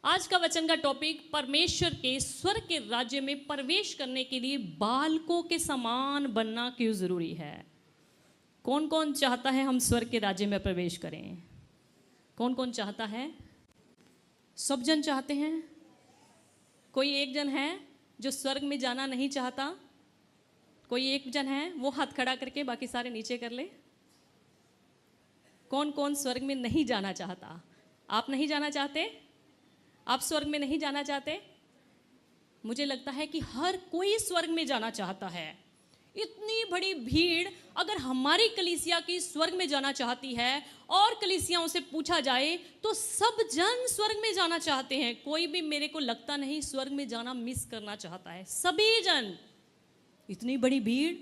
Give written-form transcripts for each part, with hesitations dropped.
आज का वचन का टॉपिक परमेश्वर के स्वर्ग के राज्य में प्रवेश करने के लिए बालकों के समान बनना क्यों जरूरी है। कौन कौन चाहता है हम स्वर्ग के राज्य में प्रवेश करें? कौन कौन चाहता है? सब जन चाहते हैं? कोई एक जन है जो स्वर्ग में जाना नहीं चाहता? कोई एक जन है? वो हाथ खड़ा करके बाकी सारे नीचे कर ले। कौन कौन स्वर्ग में नहीं जाना चाहता? आप नहीं जाना चाहते? आप स्वर्ग में नहीं जाना चाहते? मुझे लगता है कि हर कोई स्वर्ग में जाना चाहता है। इतनी बड़ी भीड़ अगर हमारी कलीसिया की स्वर्ग में जाना चाहती है और कलीसियाओं से पूछा जाए तो सब जन स्वर्ग में जाना चाहते हैं। कोई भी मेरे को लगता नहीं स्वर्ग में जाना मिस करना चाहता है। सभी जन, इतनी बड़ी भीड़,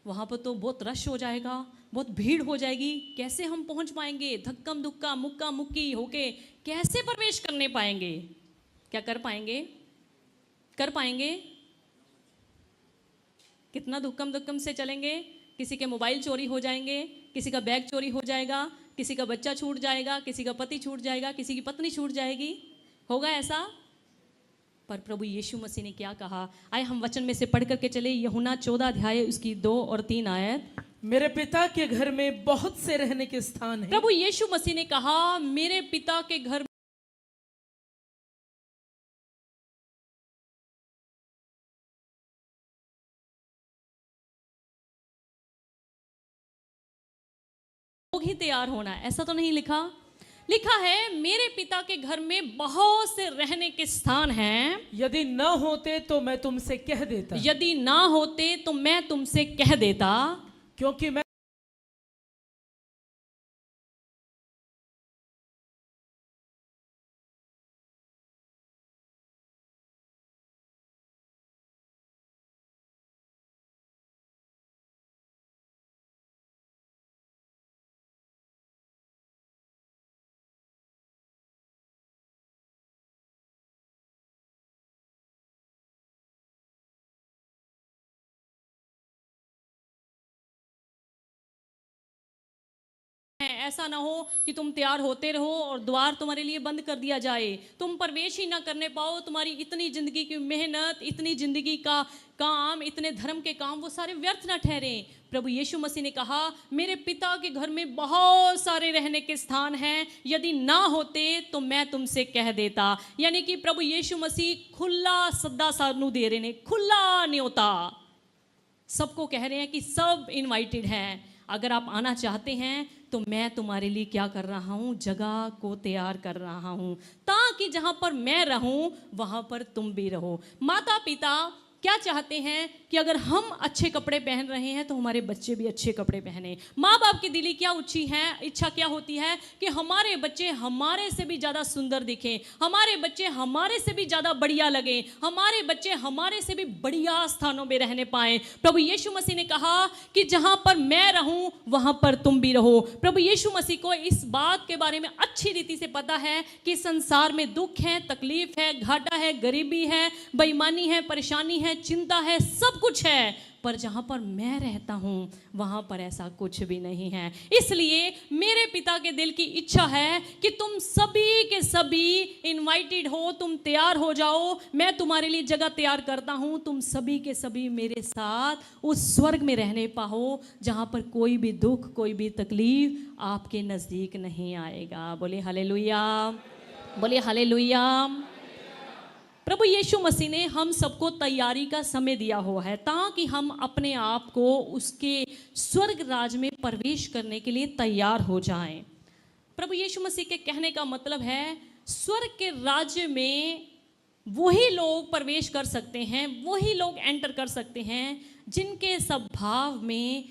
वहाँ पर तो बहुत रश हो जाएगा, बहुत भीड़ हो जाएगी। कैसे हम पहुँच पाएंगे? धक्कम धुक्का मुक्का मुक्की होके कैसे प्रवेश करने पाएंगे? क्या कर पाएंगे? कर पाएंगे? कितना धुक्कम धुक्कम से चलेंगे? किसी के मोबाइल चोरी हो जाएंगे, किसी का बैग चोरी हो जाएगा, किसी का बच्चा छूट जाएगा, किसी का पति छूट जाएगा, किसी की पत्नी छूट जाएगी। होगा ऐसा? पर प्रभु यीशु मसीह ने क्या कहा? आए हम वचन में से पढ़ करके चले। यूहन्ना 14 अध्याय उसकी 2 और 3 आयत। मेरे पिता के घर में बहुत से रहने के स्थान हैं। प्रभु यीशु मसीह ने कहा मेरे पिता के घर लोग ही तैयार होना है, ऐसा तो नहीं लिखा। लिखा है मेरे पिता के घर में बहुत से रहने के स्थान हैं। यदि न होते तो मैं तुमसे कह देता। यदि ना होते तो मैं तुमसे कह देता, क्योंकि मैं ऐसा ना हो कि तुम तैयार होते रहो और द्वार तुम्हारे लिए बंद कर दिया जाए, तुम प्रवेश ही ना करने पाओ। तुम्हारी इतनी जिंदगी की मेहनत, इतनी जिंदगी का काम, इतने धर्म के काम वो सारे व्यर्थ ना ठहरे। प्रभु यीशु मसीह ने कहा मेरे पिता के घर में बहुत सारे रहने के स्थान हैं, यदि ना होते तो मैं तुमसे कह देता। यानी कि प्रभु यीशु मसीह खुला सद्दा सानू दे रहे ने, खुला न्योता सबको कह रहे हैं कि सब इनवाइटेड हैं। अगर आप आना चाहते हैं तो मैं तुम्हारे लिए क्या कर रहा हूँ? जगह को तैयार कर रहा हूँ ताकि जहाँ पर मैं रहूँ वहाँ पर तुम भी रहो। माता पिता क्या चाहते हैं कि अगर हम अच्छे कपड़े पहन रहे हैं तो हमारे बच्चे भी अच्छे कपड़े पहने। माँ बाप की दिली क्या इच्छा क्या होती है कि हमारे बच्चे हमारे से भी ज़्यादा सुंदर दिखें, हमारे बच्चे हमारे से भी ज़्यादा बढ़िया लगें, हमारे बच्चे हमारे से भी बढ़िया स्थानों में रहने पाएँ। प्रभु यीशु मसीह ने कहा कि जहाँ पर मैं रहूँ वहाँ पर तुम भी रहो। प्रभु यीशु मसीह को इस बात के बारे में अच्छी रीति से पता है कि संसार में दुख है, तकलीफ है, घाटा है, गरीबी है, बेईमानी है, परेशानी है, चिंता है, सब कुछ है, पर जहां पर मैं रहता हूं वहां पर ऐसा कुछ भी नहीं है। इसलिए मेरे पिता के दिल की इच्छा है कि तुम सभी के सभी इनवाइटेड हो, तुम तैयार हो जाओ। मैं तुम्हारे लिए जगह तैयार करता हूं, तुम सभी के सभी मेरे साथ उस स्वर्ग में रहने पाओ जहां पर कोई भी दुख, कोई भी तकलीफ आपके नजदीक नहीं आएगा। बोले हालेलुया, बोले हालेलुया। प्रभु यीशु मसीह ने हम सबको तैयारी का समय दिया हुआ है ताकि हम अपने आप को उसके स्वर्ग राज में प्रवेश करने के लिए तैयार हो जाएं। प्रभु यीशु मसीह के कहने का मतलब है स्वर्ग के राज्य में वही लोग प्रवेश कर सकते हैं, वही लोग एंटर कर सकते हैं जिनके स्वभाव में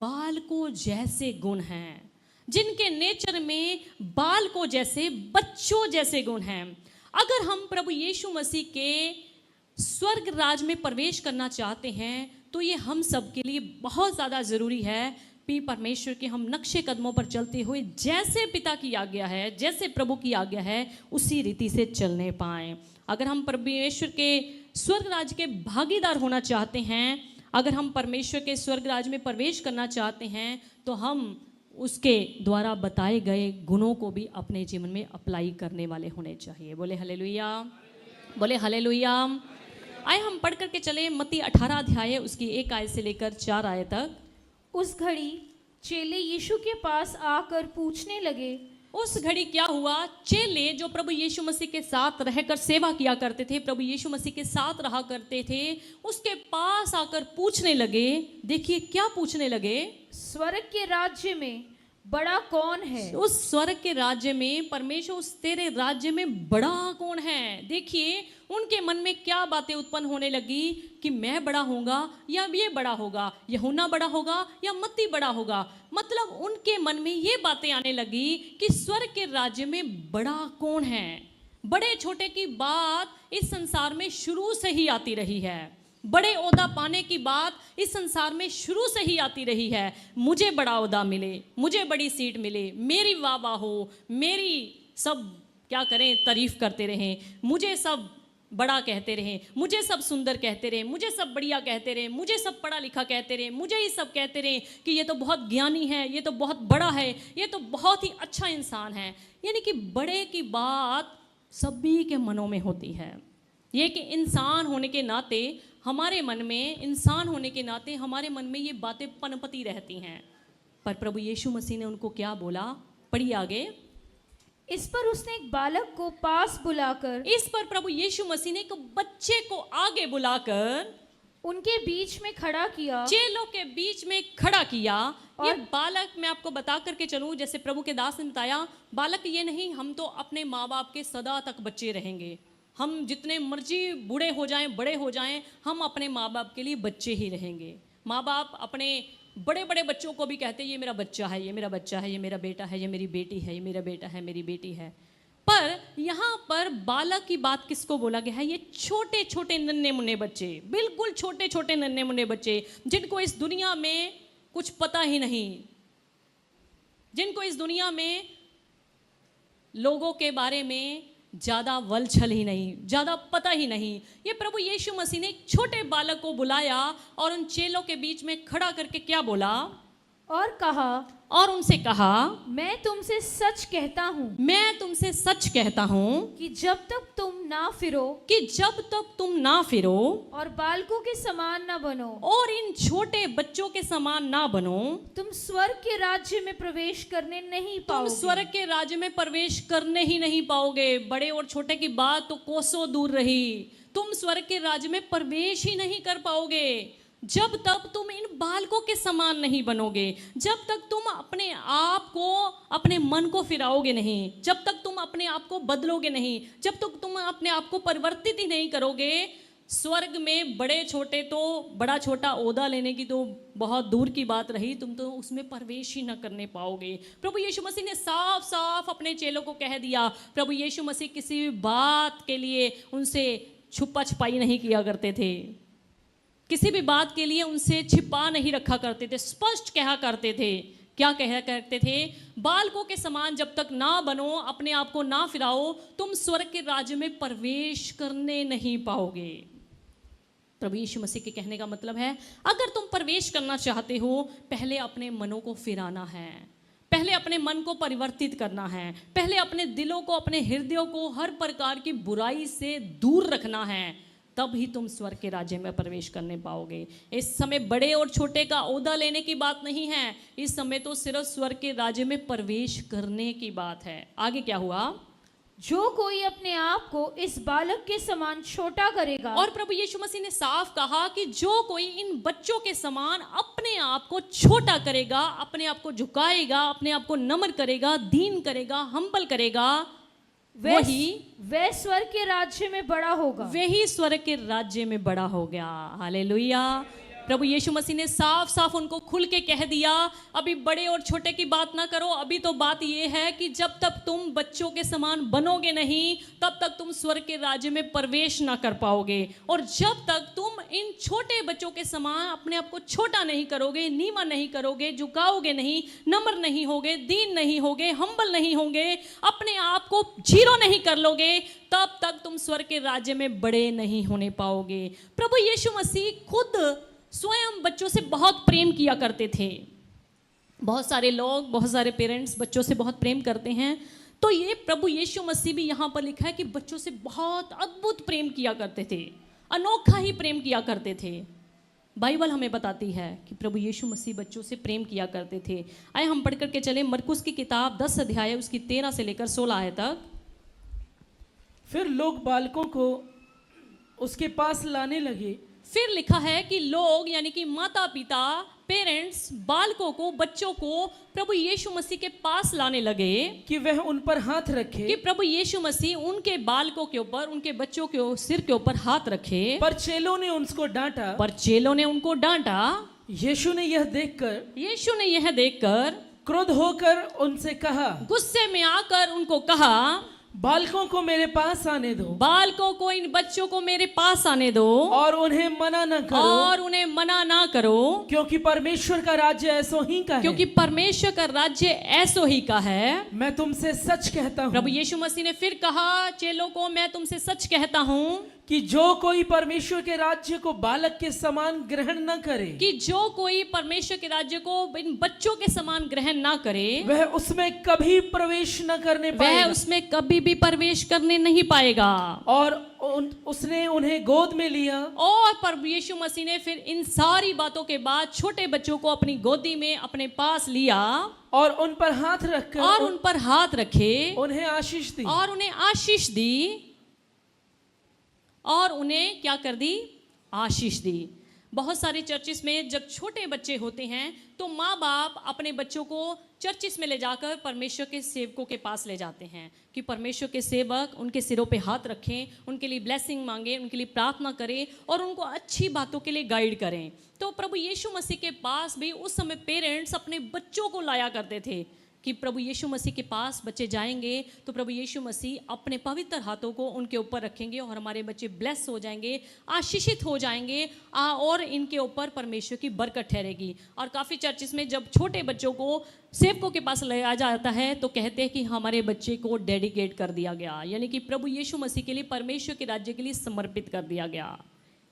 बालकों जैसे गुण हैं, जिनके नेचर में बालकों जैसे, बच्चों जैसे गुण हैं। अगर हम प्रभु यीशु मसीह के स्वर्ग राज में प्रवेश करना चाहते हैं तो ये हम सब के लिए बहुत ज़्यादा ज़रूरी है कि परमेश्वर के हम नक्शे कदमों पर चलते हुए जैसे पिता की आज्ञा है, जैसे प्रभु की आज्ञा है, उसी रीति से चलने पाएँ। अगर हम परमेश्वर के स्वर्ग राज के भागीदार होना चाहते हैं, अगर हम परमेश्वर के स्वर्ग राज में प्रवेश करना चाहते हैं तो हम उसके द्वारा बताए गए गुणों को भी अपने जीवन में अप्लाई करने वाले होने चाहिए। बोले हालेलुया, बोले हालेलुया। आए हम पढ़ करके चले मत्ती 18 अध्याय उसकी 1 आयत से लेकर 4 आयत तक। उस घड़ी चेले यीशु के पास आकर पूछने लगे। उस घड़ी क्या हुआ, चेले जो प्रभु यीशु मसीह के साथ रहकर सेवा किया करते थे, प्रभु यीशु मसीह के साथ रहा करते थे, उसके पास आकर पूछने लगे। देखिए क्या पूछने लगे, स्वर्ग के राज्य में बड़ा कौन है? उस स्वर्ग के राज्य में, परमेश्वर उस तेरे राज्य में बड़ा कौन है। देखिए उनके मन में क्या बातें उत्पन्न होने लगी कि मैं बड़ा होऊंगा या ये बड़ा होगा, यूहन्ना बड़ा होगा या मत्ती बड़ा होगा। मतलब उनके मन में ये बातें आने लगी कि स्वर्ग के राज्य में बड़ा कौन है। बड़े छोटे की बात इस संसार में शुरू से ही आती रही है। बड़े ओहदा पाने की बात इस संसार में शुरू से ही आती रही है। मुझे बड़ा ओहदा मिले, मुझे बड़ी सीट मिले, मेरी वाह वाह हो, मेरी सब क्या करें तारीफ करते रहें, मुझे सब बड़ा कहते रहें, मुझे सब सुंदर कहते रहें, मुझे सब बढ़िया कहते रहें, मुझे सब पढ़ा लिखा कहते रहें, मुझे ही सब कहते रहें कि ये तो बहुत ज्ञानी है, ये तो बहुत बड़ा है, ये तो बहुत ही अच्छा इंसान है। यानी कि बड़े की बात सभी के मनों में होती है। ये कि इंसान होने के नाते हमारे मन में, इंसान होने के नाते हमारे मन में ये बातें पनपती रहती हैं। पर प्रभु यीशु मसीह ने उनको क्या बोला, पढ़िए आगे। इस पर उसने एक बालक को पास बुलाकर, इस पर प्रभु यीशु मसीह ने एक बच्चे को आगे बुलाकर उनके बीच में खड़ा किया, चेलों के बीच में खड़ा किया। ये बालक मैं आपको बता करके चलूं, जैसे प्रभु के दास ने बताया, बालक ये नहीं हम तो अपने माँ बाप के सदा तक बच्चे रहेंगे, हम जितने मर्जी बूढ़े हो जाएं, बड़े हो जाएं, हम अपने माँ बाप के लिए बच्चे ही रहेंगे। माँ बाप अपने बड़े बड़े बच्चों को भी कहते हैं ये मेरा बच्चा है, ये मेरा बच्चा है, ये मेरा बेटा है, ये मेरी बेटी है, ये मेरा बेटा है, मेरी बेटी है। पर यहाँ पर बालक की बात किसको बोला गया है, ये छोटे छोटे नन्हे मुन्ने बच्चे, बिल्कुल छोटे छोटे नन्हे मुन्ने बच्चे, जिनको इस दुनिया में कुछ पता ही नहीं, जिनको इस दुनिया में लोगों के बारे में ज़्यादा वलछल ही नहीं, ज़्यादा पता ही नहीं। ये प्रभु यीशु मसीह ने एक छोटे बालक को बुलाया और उन चेलों के बीच में खड़ा करके क्या बोला, और कहा, और उनसे कहा, मैं तुमसे सच कहता हूँ, मैं तुमसे सच कहता हूँ कि जब तक तुम ना फिरो, कि जब तक तुम ना फिरो और बालकों के समान ना बनो, और इन छोटे बच्चों के समान ना बनो, तुम स्वर्ग के राज्य में प्रवेश करने नहीं तुम पाओगे। स्वर्ग के राज्य में प्रवेश करने ही नहीं पाओगे। बड़े और छोटे की बात तो कोसों दूर रही, तुम स्वर्ग के राज्य में प्रवेश ही नहीं कर पाओगे जब तक तुम इन बालकों के समान नहीं बनोगे, जब तक तुम अपने आप को, अपने मन को फिराओगे नहीं, जब तक तुम अपने आप को बदलोगे नहीं, जब तक तुम अपने आप को परिवर्तित ही नहीं करोगे। स्वर्ग में बड़े छोटे तो, बड़ा छोटा ओहदा लेने की तो बहुत दूर की बात रही, तुम तो उसमें प्रवेश ही न करने पाओगे। प्रभु यीशु मसीह ने साफ साफ अपने चेलों को कह दिया। प्रभु यीशु मसीह किसी भी बात के लिए उनसे छुपा छुपाई नहीं किया करते थे, किसी भी बात के लिए उनसे छिपा नहीं रखा करते थे, स्पष्ट कहा करते थे। क्या कहा करते थे, बालकों के समान जब तक ना बनो, अपने आप को ना फिराओ, तुम स्वर्ग के राज्य में प्रवेश करने नहीं पाओगे। प्रभु यीशु मसीह के कहने का मतलब है, अगर तुम प्रवेश करना चाहते हो, पहले अपने मनों को फिराना है, पहले अपने मन को परिवर्तित करना है, पहले अपने दिलों को, अपने हृदयों को हर प्रकार की बुराई से दूर रखना है, तब ही तुम स्वर्ग के राज्य में प्रवेश करने पाओगे। इस समय बड़े और छोटे का ओहदा लेने की बात नहीं है, इस समय तो सिर्फ स्वर्ग के राज्य में प्रवेश करने की बात है। आगे क्या हुआ, जो कोई अपने आप को इस बालक के समान छोटा करेगा, और प्रभु यीशु मसीह ने साफ कहा कि जो कोई इन बच्चों के समान अपने आप को छोटा करेगा, अपने आप को झुकाएगा, अपने आप को नम्र करेगा, दीन करेगा, हम्बल करेगा, वह स्वर्ग के राज्य में बड़ा होगा, वही स्वर्ग के राज्य में बड़ा हो गया। हालेलुया। प्रभु यीशु मसीह ने साफ साफ उनको खुल के कह दिया, अभी बड़े और छोटे की बात ना करो, अभी तो बात ये है कि जब तक तुम बच्चों के समान बनोगे नहीं, तब तक तुम स्वर्ग के राज्य में प्रवेश ना कर पाओगे। और जब तक तुम इन छोटे बच्चों के समान अपने आप को छोटा नहीं करोगे, नीमा नहीं करोगे, झुकाओगे नहीं, नम्र नहीं होगे, दीन नहीं होगे, हम्बल नहीं होंगे, अपने आप को जीरो नहीं कर लोगे, तब तक तुम स्वर्ग के राज्य में बड़े नहीं होने पाओगे। प्रभु यीशु मसीह खुद स्वयं बच्चों से बहुत प्रेम किया करते थे। बहुत सारे लोग, बहुत सारे पेरेंट्स बच्चों से बहुत प्रेम करते हैं। तो ये प्रभु यीशु मसीह भी यहाँ पर लिखा है कि बच्चों से बहुत अद्भुत प्रेम किया करते थे, अनोखा ही प्रेम किया करते थे। बाइबल हमें बताती है कि प्रभु यीशु मसीह बच्चों से प्रेम किया करते थे। आए हम पढ़ करके चले मरकुस की किताब 10 अध्याय उसकी 13 से लेकर 16 आयत तक। फिर लोग बालकों को उसके पास लाने लगे। फिर लिखा है कि लोग यानी कि माता पिता, पेरेंट्स बालकों को, बच्चों को प्रभु यीशु मसीह के पास लाने लगे कि वह उन पर हाथ रखे। कि प्रभु यीशु मसीह उनके बालकों के ऊपर, उनके बच्चों के सिर के ऊपर हाथ रखे। पर चेलों ने उनको डांटा। पर चेलों ने उनको डांटा। यीशु ने यह देखकर क्रोध होकर उनसे कहा, गुस्से में आकर उनको कहा, बालकों को मेरे पास आने दो, बालकों को, इन बच्चों को मेरे पास आने दो, और उन्हें मना ना करो, क्योंकि परमेश्वर का राज्य ऐसो ही का है। क्योंकि परमेश्वर का राज्य ऐसो ही का है। मैं तुमसे सच कहता हूँ, प्रभु यीशु मसीह ने फिर कहा चेलों को, मैं तुमसे सच कहता हूँ कि जो कोई परमेश्वर के राज्य को बालक के समान ग्रहण न करे, कि जो कोई परमेश्वर के राज्य को इन बच्चों के समान ग्रहण ना करे, वह उसमें कभी प्रवेश न करने पाएगा। वह उसमें कभी भी प्रवेश करने नहीं पाएगा। और उसने उन्हें गोद में लिया। और प्रभु यीशु मसीह ने फिर इन सारी बातों के बाद छोटे बच्चों को अपनी गोदी में अपने पास लिया और उन पर हाथ रखे, उन्हें आशीष दी। और उन्हें क्या कर दी? आशीष दी। बहुत सारे चर्चिस में जब छोटे बच्चे होते हैं तो माँ बाप अपने बच्चों को चर्चिस में ले जाकर परमेश्वर के सेवकों के पास ले जाते हैं कि परमेश्वर के सेवक उनके सिरों पे हाथ रखें, उनके लिए ब्लेसिंग मांगे, उनके लिए प्रार्थना करें और उनको अच्छी बातों के लिए गाइड करें। तो प्रभु यीशु मसीह के पास भी उस समय पेरेंट्स अपने बच्चों को लाया करते थे कि प्रभु यीशु मसीह के पास बच्चे जाएंगे तो प्रभु यीशु मसीह अपने पवित्र हाथों को उनके ऊपर रखेंगे और हमारे बच्चे ब्लेस हो जाएंगे, आशीषित हो जाएंगे और इनके ऊपर परमेश्वर की बरकत ठहरेगी। और काफ़ी चर्चिस में जब छोटे बच्चों को सेवकों के पास लाया जाता है तो कहते हैं कि हमारे बच्चे को डेडिकेट कर दिया गया, यानी कि प्रभु यीशु मसीह के लिए, परमेश्वर के राज्य के लिए समर्पित कर दिया गया,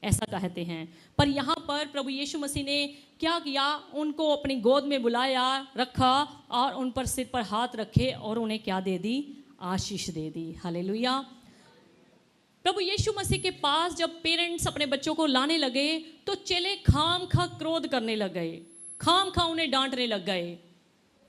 ऐसा कहते हैं। पर यहाँ पर प्रभु यीशु मसीह ने क्या किया? उनको अपनी गोद में बुलाया, रखा और उन पर सिर पर हाथ रखे और उन्हें क्या दे दी? आशीष दे दी। हालेलुया। प्रभु यीशु मसीह के पास जब पेरेंट्स अपने बच्चों को लाने लगे तो चेले खाम खा क्रोध करने लग गए, खाम खा उन्हें डांटने लग गए,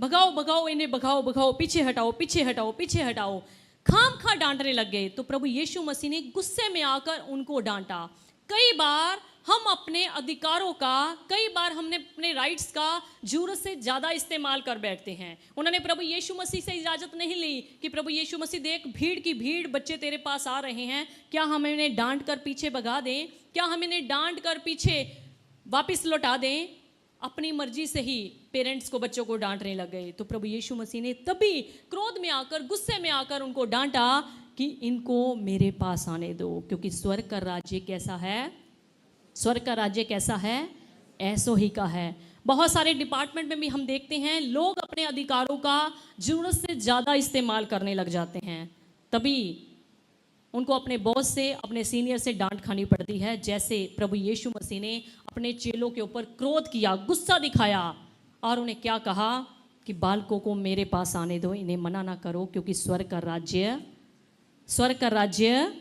भगाओ भगाओ इन्हें, भगाओ भगाओ, पीछे हटाओ पीछे हटाओ पीछे हटाओ, खाम खा डांटने लग गए। तो प्रभु यीशु मसीह ने गुस्से में आकर उनको डांटा। कई बार हम अपने अधिकारों का, कई बार हमने अपने राइट्स का जरूरत से ज़्यादा इस्तेमाल कर बैठते हैं। उन्होंने प्रभु यीशु मसीह से इजाज़त नहीं ली कि प्रभु यीशु मसीह देख भीड़ की भीड़ बच्चे तेरे पास आ रहे हैं, क्या हम इन्हें डांट कर पीछे भगा दें? क्या हम इन्हें डांट कर पीछे वापस लौटा दें? अपनी मर्जी से ही पेरेंट्स को, बच्चों को डांटने लग गए। तो प्रभु यीशु मसीह ने तभी क्रोध में आकर, गुस्से में आकर उनको डांटा कि इनको मेरे पास आने दो, क्योंकि स्वर्ग का राज्य कैसा है? स्वर्ग का राज्य कैसा है? ऐसो ही का है। बहुत सारे डिपार्टमेंट में भी हम देखते हैं लोग अपने अधिकारों का जरूरत से ज़्यादा इस्तेमाल करने लग जाते हैं, तभी उनको अपने बॉस से, अपने सीनियर से डांट खानी पड़ती है। जैसे प्रभु यीशु मसीह ने अपने चेलों के ऊपर क्रोध किया, गुस्सा दिखाया और उन्हें क्या कहा कि बालकों को मेरे पास आने दो, इन्हें मना ना करो, क्योंकि स्वर्ग का राज्य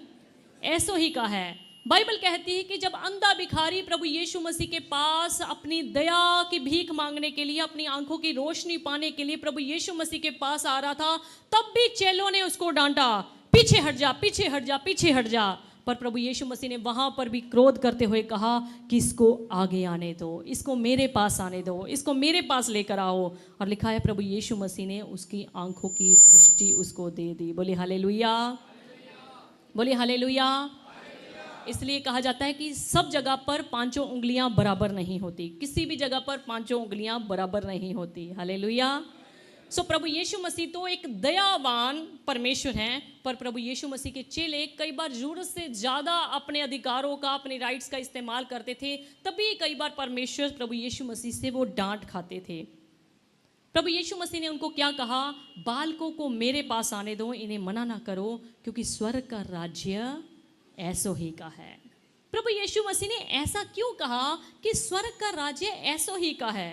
ऐसो ही का है। बाइबल कहती है कि जब अंधा भिखारी प्रभु यीशु मसीह के पास अपनी दया की भीख मांगने के लिए, अपनी आंखों की रोशनी पाने के लिए प्रभु यीशु मसीह के पास आ रहा था, तब भी चेलों ने उसको डांटा, पीछे हट जा पीछे हट जा पीछे हट जा। पर प्रभु यीशु मसीह ने वहां पर भी क्रोध करते हुए कहा कि इसको आगे आने दो, इसको मेरे पास आने दो, इसको मेरे पास लेकर आओ। और लिखा है प्रभु यीशु मसीह ने उसकी आंखों की दृष्टि उसको दे दी। बोले हालेलुया, बोले हालेलुया। इसलिए कहा जाता है कि सब जगह पर पांचों उंगलियां बराबर नहीं होती, किसी भी जगह पर पांचों उंगलियां बराबर नहीं होती। हालेलुया। सो प्रभु यीशु मसीह तो एक दयावान परमेश्वर हैं, पर प्रभु यीशु मसीह के चेले कई बार जरूरत से ज़्यादा अपने अधिकारों का, अपने राइट्स का इस्तेमाल करते थे, तभी कई बार परमेश्वर प्रभु यीशु मसीह से वो डांट खाते थे। प्रभु यीशु मसीह ने उनको क्या कहा? बालकों को मेरे पास आने दो, इन्हें मना ना करो, क्योंकि स्वर्ग का राज्य ऐसो ही का है। प्रभु यीशु मसीह ने ऐसा क्यों कहा कि स्वर्ग का राज्य ऐसो ही का है?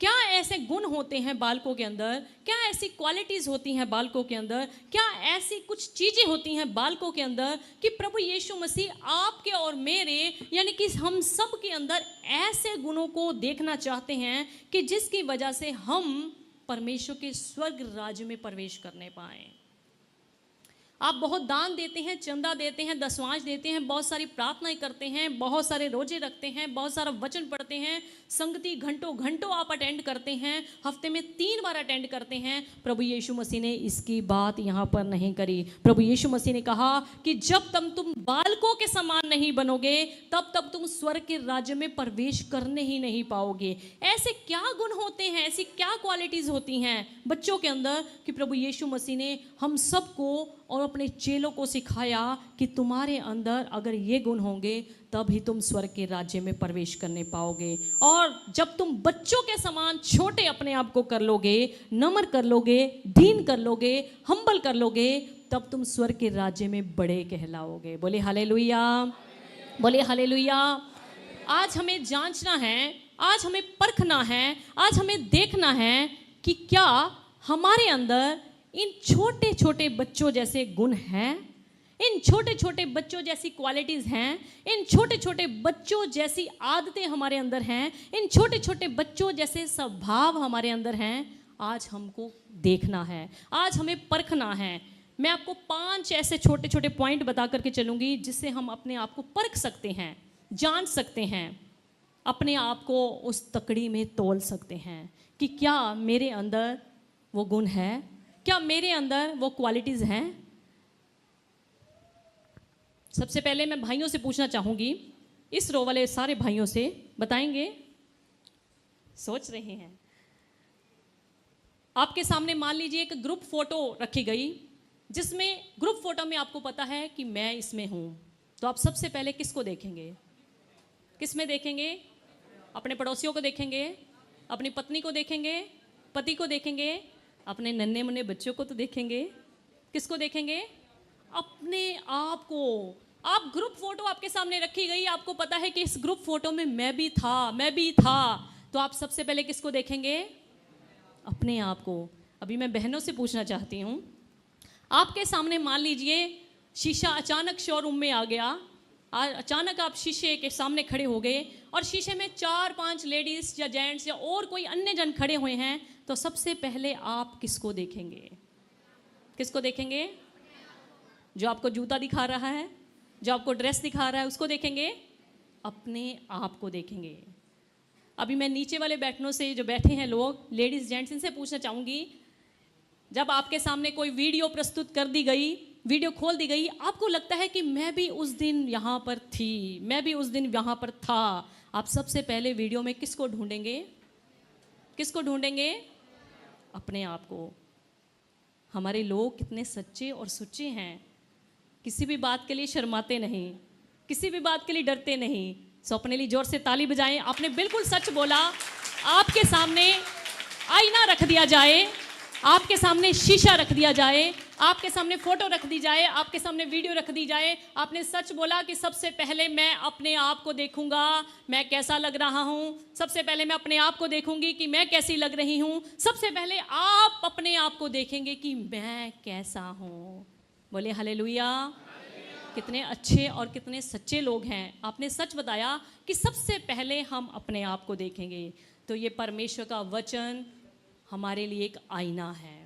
क्या ऐसे गुण होते हैं बालकों के अंदर, क्या ऐसी क्वालिटीज़ होती हैं बालकों के अंदर, क्या ऐसी कुछ चीज़ें होती हैं बालकों के अंदर कि प्रभु यीशु मसीह आपके और मेरे यानी कि हम सब के अंदर ऐसे गुणों को देखना चाहते हैं कि जिसकी वजह से हम परमेश्वर के स्वर्ग राज्य में प्रवेश करने पाएं। आप बहुत दान देते हैं, चंदा देते हैं, दसवांश देते हैं, बहुत सारी प्रार्थनाएं करते हैं, बहुत सारे रोजे रखते हैं, बहुत सारा वचन पढ़ते हैं, संगति घंटों घंटों आप अटेंड करते हैं, हफ्ते में 3 बार अटेंड करते हैं। प्रभु यीशु मसीह ने इसकी बात यहाँ पर नहीं करी। प्रभु यीशु मसीह ने कहा कि जब तक तुम बालकों के समान नहीं बनोगे तब तक तुम स्वर्ग के राज्य में प्रवेश करने ही नहीं पाओगे। ऐसे क्या गुण होते हैं, ऐसी क्या क्वालिटीज़ होती हैं बच्चों के अंदर कि प्रभु यीशु मसीह ने हम सबको और अपने चेलों को सिखाया कि तुम्हारे अंदर अगर ये गुण होंगे तब ही तुम स्वर्ग के राज्य में प्रवेश करने पाओगे। और जब तुम बच्चों के समान छोटे अपने आप को कर लोगे, नम्र कर लोगे, दीन कर लोगे, हम्बल कर लोगे, तब तुम स्वर्ग के राज्य में बड़े कहलाओगे। बोले हालेलुया, बोले हालेलुया। आज हमें जांचना है, आज हमें परखना है, आज हमें देखना है कि क्या हमारे अंदर इन छोटे छोटे बच्चों जैसे गुण हैं, इन छोटे छोटे बच्चों जैसी क्वालिटीज़ हैं, इन छोटे छोटे बच्चों जैसी आदतें हमारे अंदर हैं, इन छोटे छोटे बच्चों जैसे स्वभाव हमारे अंदर हैं। आज हमको देखना है, आज हमें परखना है। मैं आपको 5 ऐसे छोटे छोटे पॉइंट बता करके चलूँगी जिससे हम अपने आप को परख सकते हैं, जान सकते हैं, अपने आप को उस तकड़ी में तोल सकते हैं कि क्या मेरे अंदर वो गुण है, क्या मेरे अंदर वो क्वालिटीज़ हैं। सबसे पहले मैं भाइयों से पूछना चाहूँगी, इस रो वाले सारे भाइयों से बताएंगे, सोच रहे हैं। आपके सामने मान लीजिए एक ग्रुप फोटो रखी गई जिसमें ग्रुप फोटो में आपको पता है कि मैं इसमें हूँ, तो आप सबसे पहले किसको देखेंगे? किस में देखेंगे? अपने पड़ोसियों को देखेंगे, अपनी पत्नी को देखेंगे, पति को देखेंगे, अपने नन्हे मुन्ने बच्चों को तो देखेंगे। किसको देखेंगे? अपने आप को। आप ग्रुप फोटो आपके सामने रखी गई, आपको पता है कि इस ग्रुप फोटो में मैं भी था, तो आप सबसे पहले किसको देखेंगे? अपने आप को। अभी मैं बहनों से पूछना चाहती हूँ, आपके सामने मान लीजिए शीशा अचानक शोरूम में आ गया, अचानक आप शीशे के सामने खड़े हो गए और शीशे में 4-5 लेडीज़ या जेंट्स या और कोई अन्य जन खड़े हुए हैं, तो सबसे पहले आप किसको देखेंगे? किसको देखेंगे? जो आपको जूता दिखा रहा है, जो आपको ड्रेस दिखा रहा है, उसको देखेंगे? अपने आप को देखेंगे। अभी मैं नीचे वाले बैठनों से, जो बैठे हैं लोग, लेडीज़ जेंट्स, इनसे पूछना चाहूँगी, जब आपके सामने कोई वीडियो प्रस्तुत कर दी गई, वीडियो खोल दी गई, आपको लगता है कि मैं भी उस दिन यहाँ पर थी, मैं भी उस दिन यहाँ पर था, आप सबसे पहले वीडियो में किसको ढूंढेंगे? किसको ढूंढेंगे? अपने आप को। हमारे लोग कितने सच्चे और सुच्चे हैं, किसी भी बात के लिए शर्माते नहीं, किसी भी बात के लिए डरते नहीं। सो अपने लिए जोर से ताली बजाएं। आपने बिल्कुल सच बोला। आपके सामने आईना रख दिया जाए, आपके सामने शीशा रख दिया जाए, आपके सामने फोटो रख दी जाए, आपके सामने वीडियो रख दी जाए, आपने सच बोला कि सबसे पहले मैं अपने आप को देखूंगा, मैं कैसा लग रहा हूं, सबसे पहले मैं अपने आप को देखूंगी कि मैं कैसी लग रही हूं, सबसे पहले आप अपने आप को देखेंगे कि मैं कैसा हूं। बोले हालेलुया। कितने अच्छे और कितने सच्चे लोग हैं। आपने सच बताया कि सबसे पहले हम अपने आप को देखेंगे। तो ये परमेश्वर का वचन हमारे लिए एक आईना है,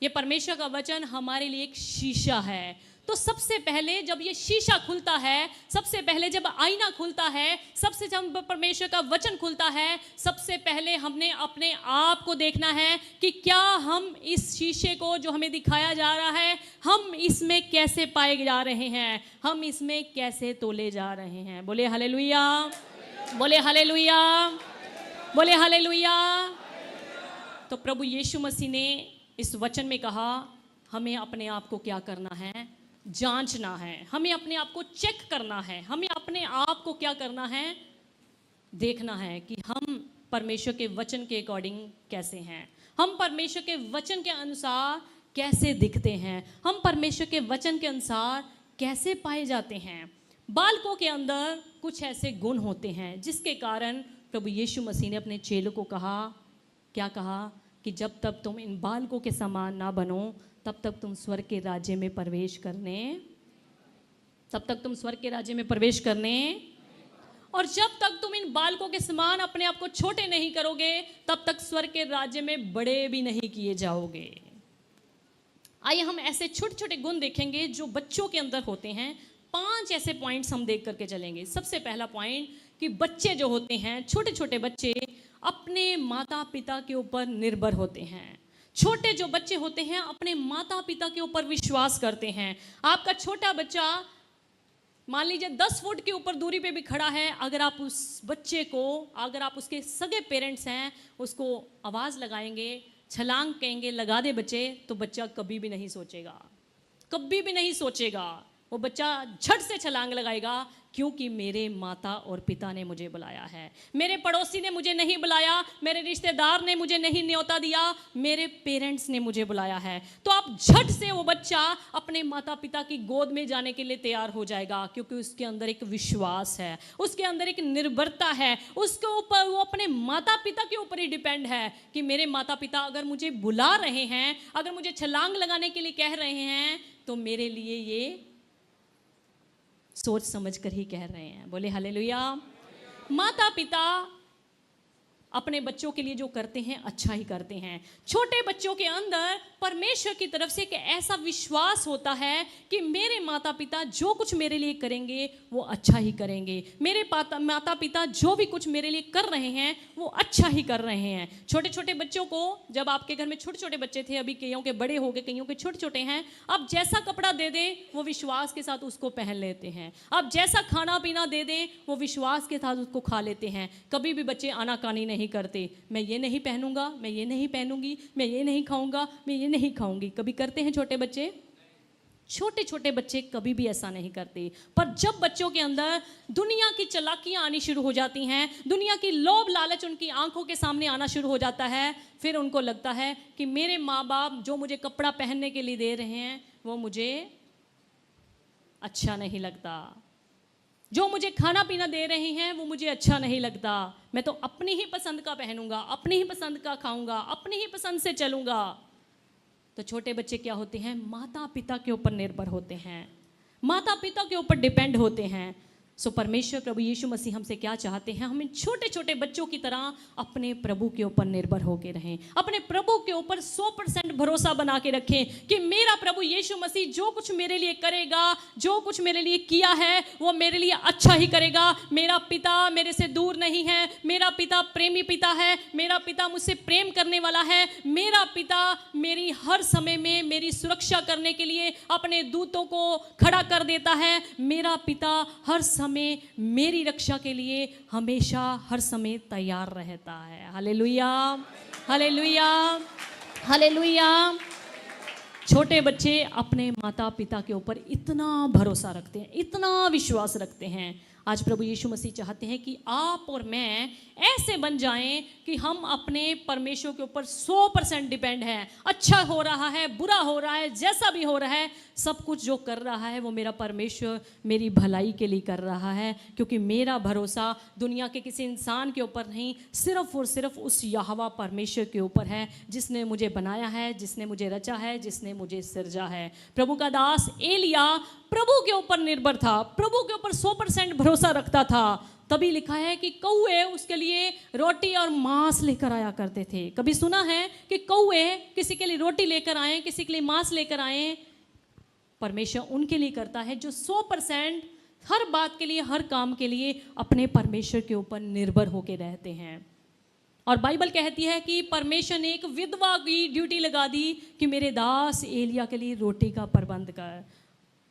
ये परमेश्वर का वचन हमारे लिए एक शीशा है। तो सबसे पहले जब ये शीशा खुलता है, सबसे पहले जब आईना खुलता है, सबसे जब परमेश्वर का वचन खुलता है, सबसे पहले हमने अपने आप को देखना है कि क्या हम इस शीशे को जो हमें दिखाया जा रहा है, हम इसमें कैसे पाए जा रहे हैं, हम इसमें कैसे तोले जा रहे हैं। बोले हालेलुया, बोले हालेलुया, बोले हालेलुया। तो प्रभु यीशु मसीह ने इस वचन में कहा हमें अपने आप को क्या करना है? जांचना है, हमें अपने आप को चेक करना है, हमें अपने आप को क्या करना है? देखना है कि हम परमेश्वर के वचन के अकॉर्डिंग कैसे हैं, हम परमेश्वर के वचन के अनुसार कैसे दिखते हैं, हम परमेश्वर के वचन के अनुसार कैसे पाए जाते हैं। बालकों के अंदर कुछ ऐसे गुण होते हैं जिसके कारण प्रभु यीशु मसीह ने अपने चेलों को कहा क्या कहा कि जब तक तुम इन बालकों के समान ना बनो तब तक तुम स्वर्ग के राज्य में प्रवेश करने, तब तक तुम स्वर्ग के राज्य में प्रवेश करने, और जब तक तुम इन बालकों के समान अपने आप को छोटे नहीं करोगे तब तक स्वर्ग के राज्य में बड़े भी नहीं किए जाओगे। आइए हम ऐसे छोटे छोटे गुण देखेंगे जो बच्चों के अंदर होते हैं। 5 ऐसे पॉइंट्स हम देख करके चलेंगे। सबसे पहला पॉइंट कि बच्चे जो होते हैं, छोटे छोटे बच्चे अपने माता पिता के ऊपर निर्भर होते हैं। छोटे जो बच्चे होते हैं अपने माता पिता के ऊपर विश्वास करते हैं। आपका छोटा बच्चा मान लीजिए 10 फुट के ऊपर दूरी पे भी खड़ा है, अगर आप उस बच्चे को, अगर आप उसके सगे पेरेंट्स हैं, उसको आवाज़ लगाएंगे, छलांग कहेंगे लगा दे बच्चे, तो बच्चा कभी भी नहीं सोचेगा, कभी भी नहीं सोचेगा। वो बच्चा झट से छलांग लगाएगा, क्योंकि मेरे माता और पिता ने मुझे बुलाया है, मेरे पड़ोसी ने मुझे नहीं बुलाया, मेरे रिश्तेदार ने मुझे नहीं न्योता दिया, मेरे पेरेंट्स ने मुझे बुलाया है। तो आप झट से वो बच्चा अपने माता पिता की गोद में जाने के लिए तैयार हो जाएगा, क्योंकि उसके अंदर एक विश्वास है, उसके अंदर एक निर्भरता है, उसके ऊपर वो अपने माता पिता के ऊपर ही डिपेंड है कि मेरे माता पिता अगर मुझे बुला रहे हैं, अगर मुझे छलांग लगाने के लिए कह रहे हैं, तो मेरे लिए ये सोच समझ कर ही कह रहे हैं। बोले हालेलुया। माता पिता अपने बच्चों के लिए जो करते हैं अच्छा ही करते हैं। छोटे बच्चों के अंदर परमेश्वर की तरफ से एक ऐसा विश्वास होता है कि मेरे माता पिता जो कुछ मेरे लिए करेंगे वो अच्छा ही करेंगे, मेरे माता पिता जो भी कुछ मेरे लिए कर रहे हैं वो अच्छा ही कर रहे हैं। छोटे छोटे बच्चों को, जब आपके घर में छोटे छोटे बच्चे थे, अभी कईयों के बड़े हो गए, कईयों के छोटे छोटे हैं, अब जैसा कपड़ा दे दें वो विश्वास के साथ उसको पहन लेते हैं, अब जैसा खाना पीना दे दें वो विश्वास के साथ उसको खा लेते हैं। कभी भी बच्चे आनाकानी नहीं करते, मैं ये नहीं पहनूंगा, मैं ये नहीं पहनूंगी, मैं ये नहीं खाऊंगा, मैं ये नहीं खाऊंगी। कभी करते हैं छोटे बच्चे? छोटे छोटे बच्चे कभी भी ऐसा नहीं करते। पर जब बच्चों के अंदर दुनिया की चालाकियां आनी शुरू हो जाती हैं, दुनिया की लोभ लालच उनकी आंखों के सामने आना शुरू हो जाता है, फिर उनको लगता है कि मेरे माँ बाप जो मुझे कपड़ा पहनने के लिए दे रहे हैं वो मुझे अच्छा नहीं लगता, जो मुझे खाना पीना दे रहे हैं वो मुझे अच्छा नहीं लगता, मैं तो अपनी ही पसंद का पहनूंगा, अपनी ही पसंद का खाऊंगा, अपनी ही पसंद से चलूंगा। तो छोटे बच्चे क्या होते हैं? माता पिता के ऊपर निर्भर होते हैं, माता पिता के ऊपर डिपेंड होते हैं। सो परमेश्वर प्रभु यीशु मसीह हमसे क्या चाहते हैं? हम इन छोटे छोटे बच्चों की तरह अपने प्रभु के ऊपर निर्भर होकर रहें, अपने प्रभु के ऊपर 100% भरोसा बना के रखें कि मेरा प्रभु यीशु मसीह जो कुछ मेरे लिए करेगा, जो कुछ मेरे लिए किया है वो मेरे लिए अच्छा ही करेगा। मेरा पिता मेरे से दूर नहीं है, मेरा पिता प्रेमी पिता है, मेरा पिता मुझसे प्रेम करने वाला है, मेरा पिता मेरी हर समय में मेरी सुरक्षा करने के लिए अपने दूतों को खड़ा कर देता है, मेरा पिता हर समय मेरी रक्षा के लिए हमेशा हर समय तैयार रहता है। Hallelujah, hallelujah, hallelujah. छोटे बच्चे अपने माता पिता के ऊपर इतना भरोसा रखते हैं, इतना विश्वास रखते हैं। आज प्रभु यीशु मसीह चाहते हैं कि आप और मैं ऐसे बन जाएं कि हम अपने परमेश्वर के ऊपर 100% डिपेंड हैं। अच्छा हो रहा है, बुरा हो रहा है, जैसा भी हो रहा है, सब कुछ जो कर रहा है वो मेरा परमेश्वर मेरी भलाई के लिए कर रहा है, क्योंकि मेरा भरोसा दुनिया के किसी इंसान के ऊपर नहीं, सिर्फ और सिर्फ उस यहोवा परमेश्वर के ऊपर है, जिसने मुझे बनाया है, जिसने मुझे रचा है, जिसने मुझे सिरजा है। प्रभु का दास एलिया प्रभु के ऊपर निर्भर था, प्रभु के ऊपर 100% भरोसा रखता था। तभी लिखा है कि कौवे उसके लिए रोटी और मांस लेकर आया करते थे। कभी सुना है कि कौवे किसी के लिए रोटी लेकर आए, किसी के लिए मांस लेकर आए? परमेश्वर उनके लिए करता है जो 100% हर बात के लिए, हर काम के लिए अपने परमेश्वर के ऊपर निर्भर होकर रहते हैं। और बाइबल कहती है कि परमेश्वर ने एक विधवा की ड्यूटी लगा दी कि मेरे दास एलिया के लिए रोटी का प्रबंध कर।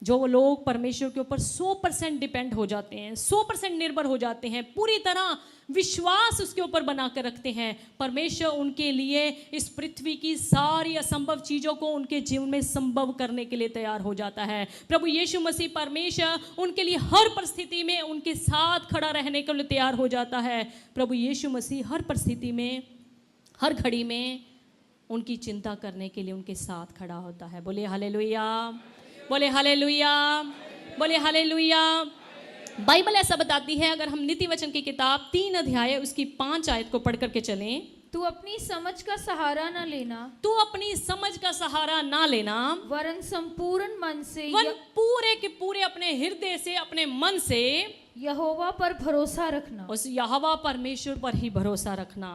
जो लोग परमेश्वर के ऊपर 100% डिपेंड हो जाते हैं, 100% निर्भर हो जाते हैं, पूरी तरह विश्वास उसके ऊपर बनाकर रखते हैं, परमेश्वर उनके लिए इस पृथ्वी की सारी असंभव चीज़ों को उनके जीवन में संभव करने के लिए तैयार हो जाता है। प्रभु यीशु मसीह परमेश्वर उनके लिए हर परिस्थिति में उनके साथ खड़ा रहने के लिए तैयार हो जाता है। प्रभु यीशु मसीह हर परिस्थिति में, हर घड़ी में उनकी चिंता करने के लिए उनके साथ खड़ा होता है। बोले हालेलुया, बोले हालेलुया, बोले हालेलुया। बाइबल ऐसा बताती है, अगर हम नीति वचन की किताब 3 अध्याय उसकी 5 आयत को पढ़ करके चलें, तू अपनी समझ का सहारा न लेना, तू अपनी समझ का सहारा ना लेना, वरन संपूर्ण मन से वन पूरे के पूरे अपने हृदय से, अपने मन से यहोवा पर भरोसा रखना। उस यहोवा परमेश्वर पर ही भरोसा रखना।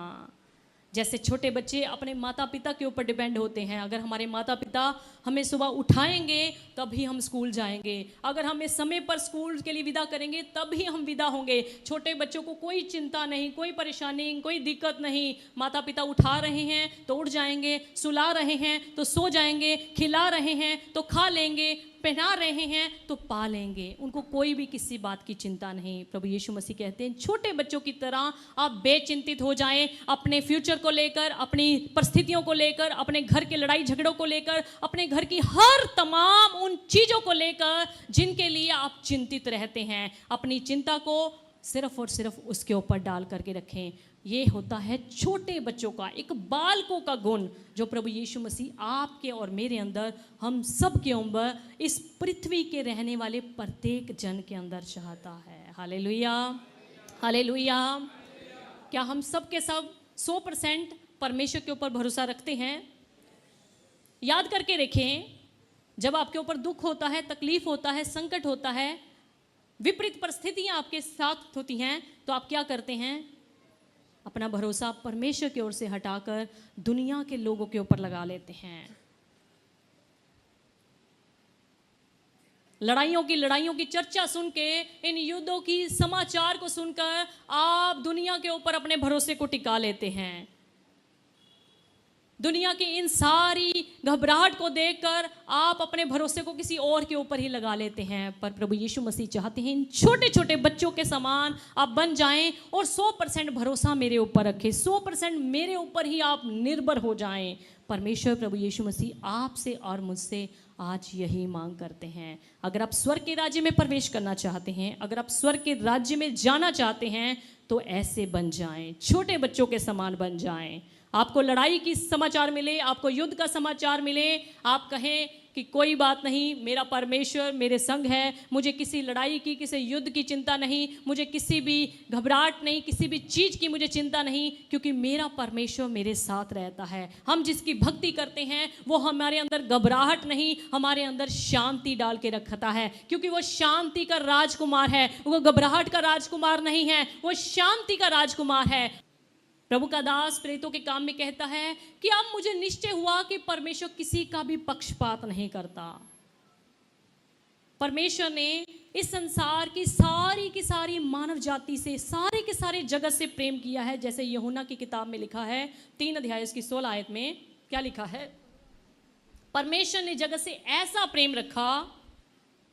जैसे छोटे बच्चे अपने माता पिता के ऊपर डिपेंड होते हैं। अगर हमारे माता पिता हमें सुबह उठाएंगे तभी हम स्कूल जाएंगे, अगर हमें समय पर स्कूल के लिए विदा करेंगे तभी हम विदा होंगे। छोटे बच्चों को कोई चिंता नहीं, कोई परेशानी, कोई दिक्कत नहीं। माता पिता उठा रहे हैं तो उठ जाएंगे, सुला रहे हैं तो सो जाएंगे, खिला रहे हैं तो खा लेंगे, पहना रहे हैं तो पा लेंगे। उनको कोई भी किसी बात की चिंता नहीं। प्रभु यीशु मसीह कहते हैं छोटे बच्चों की तरह आप बेचिंतित हो जाएं, अपने फ्यूचर को लेकर, अपनी परिस्थितियों को लेकर, अपने घर के लड़ाई झगड़ों को लेकर, अपने घर की हर तमाम उन चीज़ों को लेकर जिनके लिए आप चिंतित रहते हैं। अपनी चिंता को सिर्फ और सिर्फ उसके ऊपर डाल करके रखें। ये होता है छोटे बच्चों का, एक बालकों का गुण जो प्रभु यीशु मसीह आपके और मेरे अंदर, हम सब के ऊपर, इस पृथ्वी के रहने वाले प्रत्येक जन के अंदर चाहता है। Hallelujah, hallelujah. क्या हम सब के सब 100% परमेश्वर के ऊपर भरोसा रखते हैं? याद करके देखें, जब आपके ऊपर दुख होता है, तकलीफ होता है, संकट होता है, विपरीत परिस्थितियां आपके साथ होती हैं, तो आप क्या करते हैं? अपना भरोसा परमेश्वर की ओर से हटाकर दुनिया के लोगों के ऊपर लगा लेते हैं। लड़ाइयों की चर्चा सुन के, इन युद्धों की समाचार को सुनकर आप दुनिया के ऊपर अपने भरोसे को टिका लेते हैं। दुनिया की इन सारी घबराहट को देखकर आप अपने भरोसे को किसी और के ऊपर ही लगा लेते हैं। पर प्रभु यीशु मसीह चाहते हैं इन छोटे छोटे बच्चों के समान आप बन जाएं और 100% भरोसा मेरे ऊपर रखें, 100% मेरे ऊपर ही आप निर्भर हो जाएं। परमेश्वर प्रभु यीशु मसीह आपसे और मुझसे आज यही मांग करते हैं। अगर आप स्वर्ग के राज्य में प्रवेश करना चाहते हैं, अगर आप स्वर्ग के राज्य में जाना चाहते हैं, तो ऐसे बन जाएं, छोटे बच्चों के समान बन जाएं। आपको लड़ाई की समाचार मिले, आपको युद्ध का समाचार मिले, आप कहें कि कोई बात नहीं, मेरा परमेश्वर मेरे संग है, मुझे किसी लड़ाई की, किसी युद्ध की चिंता नहीं, मुझे किसी भी घबराहट नहीं, किसी भी चीज़ की मुझे चिंता नहीं, क्योंकि मेरा परमेश्वर मेरे साथ रहता है। हम जिसकी भक्ति करते हैं वो हमारे अंदर घबराहट नहीं, हमारे अंदर शांति डाल के रखता है, क्योंकि वो शांति का राजकुमार है। वो घबराहट का राजकुमार नहीं है, वो शांति का राजकुमार है। प्रभु का दास प्रेरितों के काम में कहता है कि अब मुझे निश्चय हुआ कि परमेश्वर किसी का भी पक्षपात नहीं करता। परमेश्वर ने इस संसार की सारी मानव जाति से, सारे के सारे जगत से प्रेम किया है। जैसे यूहन्ना की किताब में लिखा है 3 अध्याय उसकी 16 आयत में क्या लिखा है? परमेश्वर ने जगत से ऐसा प्रेम रखा,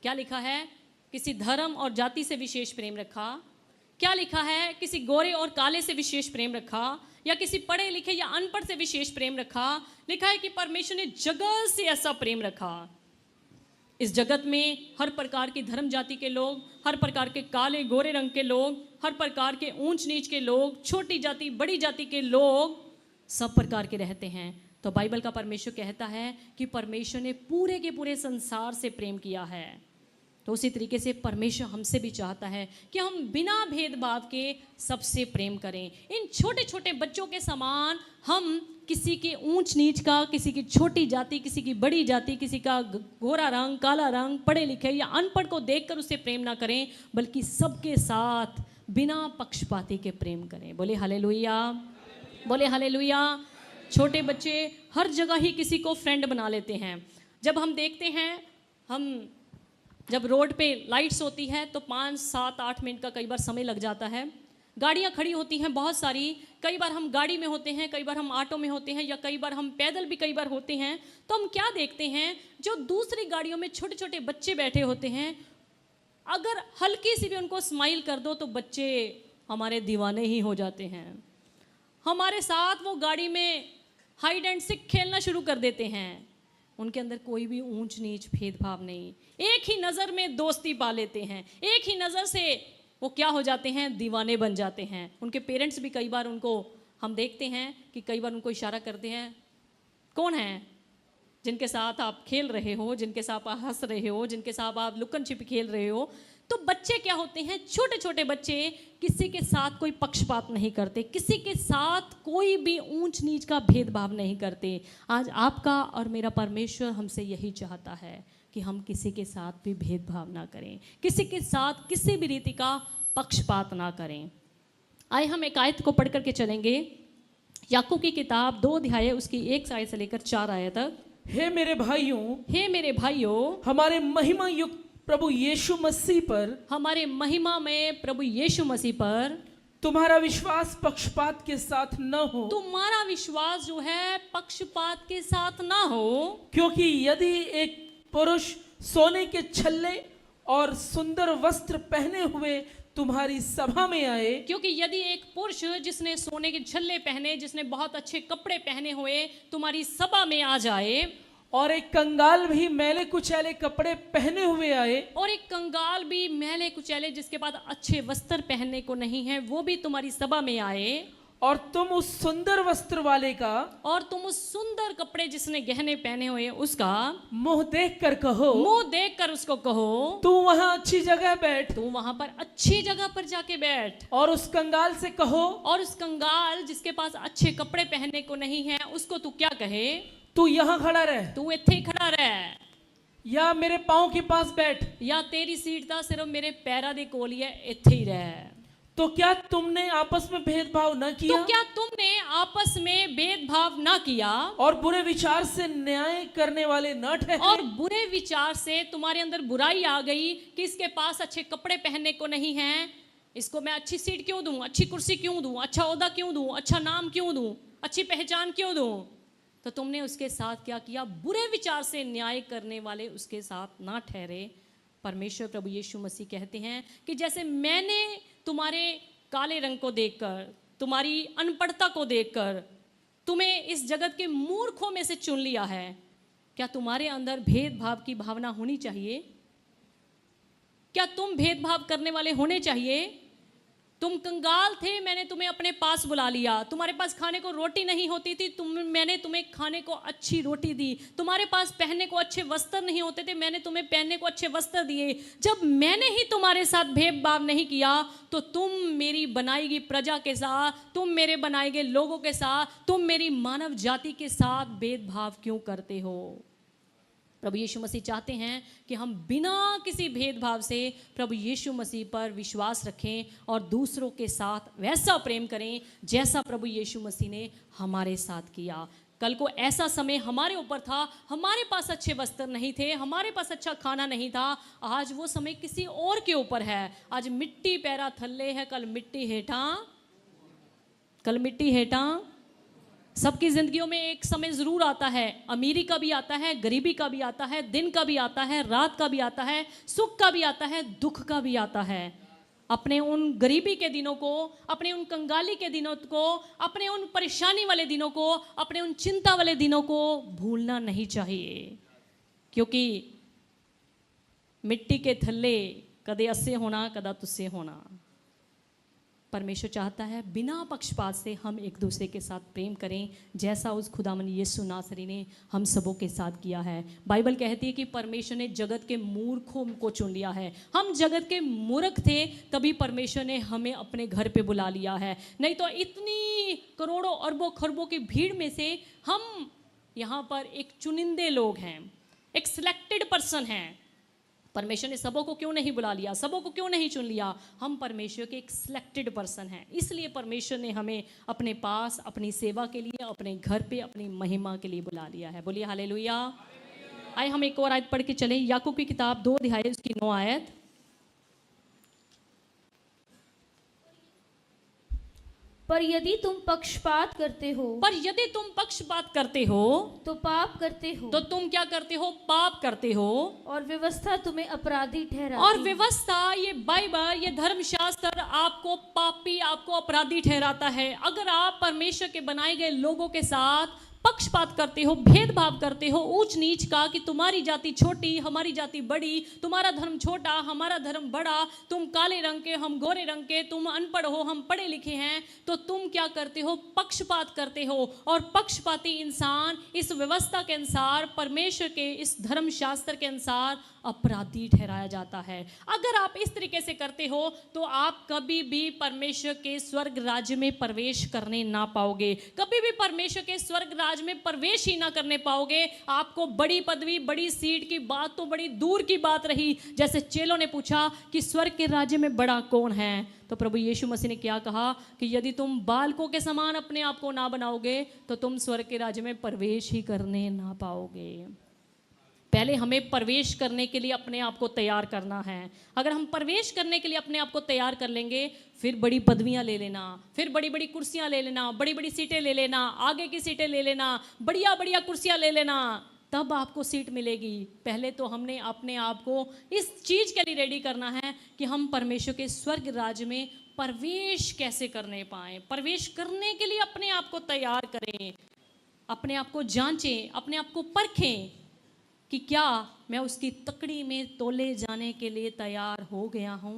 क्या लिखा है? किसी धर्म और जाति से विशेष प्रेम रखा। क्या लिखा है? किसी गोरे और काले से विशेष प्रेम रखा, या किसी पढ़े लिखे या अनपढ़ से विशेष प्रेम रखा। लिखा है कि परमेश्वर ने जगत से ऐसा प्रेम रखा। इस जगत में हर प्रकार की धर्म जाति के लोग, हर प्रकार के काले गोरे रंग के लोग, हर प्रकार के ऊंच नीच के लोग, छोटी जाति बड़ी जाति के लोग, सब प्रकार के रहते हैं। तो बाइबल का परमेश्वर कहता है कि परमेश्वर ने पूरे के पूरे संसार से प्रेम किया है। तो उसी तरीके से परमेश्वर हमसे भी चाहता है कि हम बिना भेदभाव के सबसे प्रेम करें। इन छोटे छोटे बच्चों के समान हम किसी के ऊंच नीच का, किसी की छोटी जाति, किसी की बड़ी जाति, किसी का गोरा रंग, काला रंग, पढ़े लिखे या अनपढ़ को देखकर उससे प्रेम ना करें, बल्कि सबके साथ बिना पक्षपाती के प्रेम करें। बोले हालेलुया, बोले हालेलुया। छोटे बच्चे हर जगह ही किसी को फ्रेंड बना लेते हैं। जब हम देखते हैं, हम जब रोड पे लाइट्स होती है तो 5, 7, 8 मिनट का कई बार समय लग जाता है। गाड़ियाँ खड़ी होती हैं बहुत सारी, कई बार हम गाड़ी में होते हैं, कई बार हम ऑटो में होते हैं, या कई बार हम पैदल भी कई बार होते हैं। तो हम क्या देखते हैं, जो दूसरी गाड़ियों में छोटे छोटे बच्चे बैठे होते हैं, अगर हल्की सी भी उनको स्माइल कर दो तो बच्चे हमारे दीवाने ही हो जाते हैं। हमारे साथ वो गाड़ी में हाइड एंड सीक खेलना शुरू कर देते हैं। उनके अंदर कोई भी ऊंच नीच भेदभाव नहीं, एक ही नज़र में दोस्ती पा लेते हैं, एक ही नज़र से वो क्या हो जाते हैं, दीवाने बन जाते हैं। उनके पेरेंट्स भी कई बार उनको हम देखते हैं कि कई बार उनको इशारा करते हैं, कौन है जिनके साथ आप खेल रहे हो, जिनके साथ आप हंस रहे हो, जिनके साथ आप लुकन छिपी खेल रहे हो, तो बच्चे क्या होते हैं, छोटे छोटे बच्चे किसी के साथ कोई पक्षपात नहीं करते, किसी के साथ कोई भी ऊंच नीच का भेदभाव नहीं करते। आज आपका और मेरा परमेश्वर हमसे यही चाहता है कि हम किसी के साथ भी भेदभाव ना करें, किसी के साथ किसी भी रीति का पक्षपात ना करें। आइए हम एक आयत को पढ़ करके चलेंगे, याकूब की किताब 2 अध्याय उसकी 1 आयत से लेकर 4 आयत तक। हे मेरे भाइयों, हमारे महिमा युक्त प्रभु यीशु मसीह पर, हमारे महिमा में प्रभु यीशु मसीह पर तुम्हारा विश्वास पक्षपात के साथ न हो। तुम्हारा विश्वास जो है पक्षपात के साथ ना हो। क्योंकि यदि एक पुरुष सोने के छल्ले और सुंदर वस्त्र पहने हुए तुम्हारी सभा में आए, क्योंकि यदि एक पुरुष जिसने सोने के छल्ले पहने, जिसने बहुत अच्छे कपड़े पहने हुए तुम्हारी सभा में आ जाए, और एक कंगाल भी मैले कुचैले कपड़े पहने हुए आए, और एक कंगाल भी मैले कुचैले जिसके पास अच्छे वस्त्र पहनने को नहीं है वो भी तुम्हारी सभा में आए, और तुम उस सुंदर वस्त्र वाले का, और तुम उस सुंदर कपड़े जिसने गहने पहने हुए उसका मुंह देखकर कहो, मुंह देखकर उसको कहो तू वहां अच्छी जगह बैठ, तू वहां पर अच्छी जगह पर जाके बैठ। और उस कंगाल से कहो, और उस कंगाल जिसके पास अच्छे कपड़े पहनने को नहीं है उसको तू क्या कहे, तू यहाँ खड़ा रह, तू इत्थे खड़ा रह, या मेरे पांव के पास बैठ, या तेरी सीट ता सिर्फ मेरे पैरा दे कोल ही है, इत्थे ही रह। तो क्या तुमने आपस में भेदभाव न किया? तो क्या तुमने आपस में भेदभाव ना किया? और बुरे विचार से न्याय करने वाले न ठहरे? और बुरे विचार से तुम्हारे अंदर बुराई आ गई कि इसके पास अच्छे कपड़े पहनने को नहीं है, इसको मैं अच्छी सीट क्यों दूं, अच्छी कुर्सी क्यों दूं, अच्छा ओहदा क्यों दूं, अच्छा नाम क्यों दूं, अच्छी पहचान क्यों दूं? तो तुमने उसके साथ क्या किया? बुरे विचार से न्याय करने वाले उसके साथ ना ठहरे। परमेश्वर प्रभु यीशु मसीह कहते हैं कि जैसे मैंने तुम्हारे काले रंग को देखकर, तुम्हारी अनपढ़ता को देखकर तुम्हें इस जगत के मूर्खों में से चुन लिया है, क्या तुम्हारे अंदर भेदभाव की भावना होनी चाहिए? क्या तुम भेदभाव करने वाले होने चाहिए? तुम कंगाल थे, मैंने तुम्हें अपने पास बुला लिया, तुम्हारे पास खाने को रोटी नहीं होती थी, मैंने तुम्हें खाने को अच्छी रोटी दी, तुम्हारे पास पहनने को अच्छे वस्त्र नहीं होते थे, मैंने तुम्हें पहनने को अच्छे वस्त्र दिए। जब मैंने ही तुम्हारे साथ भेदभाव नहीं किया तो तुम मेरी बनाई गई प्रजा के साथ, तुम मेरे बनाए गए लोगों के साथ, तुम मेरी मानव जाति के साथ भेदभाव क्यों करते हो? प्रभु यीशु मसीह चाहते हैं कि हम बिना किसी भेदभाव से प्रभु यीशु मसीह पर विश्वास रखें और दूसरों के साथ वैसा प्रेम करें जैसा प्रभु यीशु मसीह ने हमारे साथ किया। कल को ऐसा समय हमारे ऊपर था, हमारे पास अच्छे वस्त्र नहीं थे, हमारे पास अच्छा खाना नहीं था, आज वो समय किसी और के ऊपर है। आज मिट्टी पैरा थल्ले है, कल मिट्टी हेठा। सबकी जिंदगियों में एक समय जरूर आता है, अमीरी का भी आता है, गरीबी का भी आता है, दिन का भी आता है, रात का भी आता है, सुख का भी आता है, दुख का भी आता है। अपने उन गरीबी के दिनों को, अपने उन कंगाली के दिनों को, अपने उन परेशानी वाले दिनों को, अपने उन चिंता वाले दिनों को भूलना नहीं चाहिए, क्योंकि मिट्टी के थल्ले कदे अस्से होना, कदा तुस्से होना। परमेश्वर चाहता है बिना पक्षपात से हम एक दूसरे के साथ प्रेम करें, जैसा उस खुदावन यीशु नासरी ने हम सबों के साथ किया है। बाइबल कहती है कि परमेश्वर ने जगत के मूर्खों को चुन लिया है। हम जगत के मूर्ख थे, तभी परमेश्वर ने हमें अपने घर पे बुला लिया है, नहीं तो इतनी करोड़ों अरबों खरबों की भीड़ में से हम यहाँ पर एक चुनिंदे लोग हैं, एक सिलेक्टेड पर्सन हैं। परमेश्वर ने सबों को क्यों नहीं बुला लिया, सबों को क्यों नहीं चुन लिया? हम परमेश्वर के एक सिलेक्टेड पर्सन हैं, इसलिए परमेश्वर ने हमें अपने पास अपनी सेवा के लिए, अपने घर पे, अपनी महिमा के लिए बुला लिया है। बोलिए हालेलुया। आइए हम एक और आयत पढ़ के चलें, याकूब की किताब 2 अध्याय उसकी 9 आयत। पर यदि तुम पक्षपात करते हो, तो पाप करते हो। तो तुम क्या करते हो? पाप करते हो। और व्यवस्था तुम्हें अपराधी ठहराती। और व्यवस्था, ये बाइबल, ये धर्मशास्त्र आपको पापी, आपको अपराधी ठहराता है। अगर आप परमेश्वर के बनाए गए लोगों के साथ पक्षपात करते हो, भेदभाव करते हो, ऊंच नीच का, कि तुम्हारी जाति छोटी, हमारी जाति बड़ी, तुम्हारा धर्म छोटा, हमारा धर्म बड़ा, तुम काले रंग के, हम गोरे रंग के, तुम अनपढ़ हो, हम पढ़े लिखे हैं, तो तुम क्या करते हो? पक्षपात करते हो। और पक्षपाती इंसान इस व्यवस्था के अनुसार, परमेश्वर के इस धर्मशास्त्र के अनुसार अपराधी ठहराया जाता है। अगर आप इस तरीके से करते हो तो आप कभी भी परमेश्वर के स्वर्ग राज्य में प्रवेश करने ना पाओगे, कभी भी परमेश्वर के स्वर्ग राज्य में प्रवेश ही ना करने पाओगे। आपको बड़ी पदवी, बड़ी सीट की बात तो बड़ी दूर की बात रही। जैसे चेलों ने पूछा कि स्वर्ग के राज्य में बड़ा कौन है, तो प्रभु यीशु मसीह ने क्या कहा कि यदि तुम बालकों के समान अपने आप को ना बनाओगे तो तुम स्वर्ग के राज्य में प्रवेश ही करने ना पाओगे। पहले हमें प्रवेश करने के लिए अपने आप को तैयार करना है। अगर हम प्रवेश करने के लिए अपने आप को तैयार कर लेंगे, फिर बड़ी पदवियां ले लेना, फिर बड़ी बड़ी कुर्सियां ले लेना, बड़ी बड़ी सीटें ले लेना, आगे की सीटें ले लेना, बढ़िया बढ़िया कुर्सियां ले लेना, तब आपको सीट मिलेगी। पहले तो हमने अपने आप को इस चीज के लिए रेडी करना है कि हम परमेश्वर के स्वर्ग राज्य में प्रवेश कैसे करने पाए। प्रवेश करने के लिए अपने आप को तैयार करें, अपने आप को जांचें, अपने आप को परखें कि क्या मैं उसकी तकड़ी में तोले जाने के लिए तैयार हो गया हूं,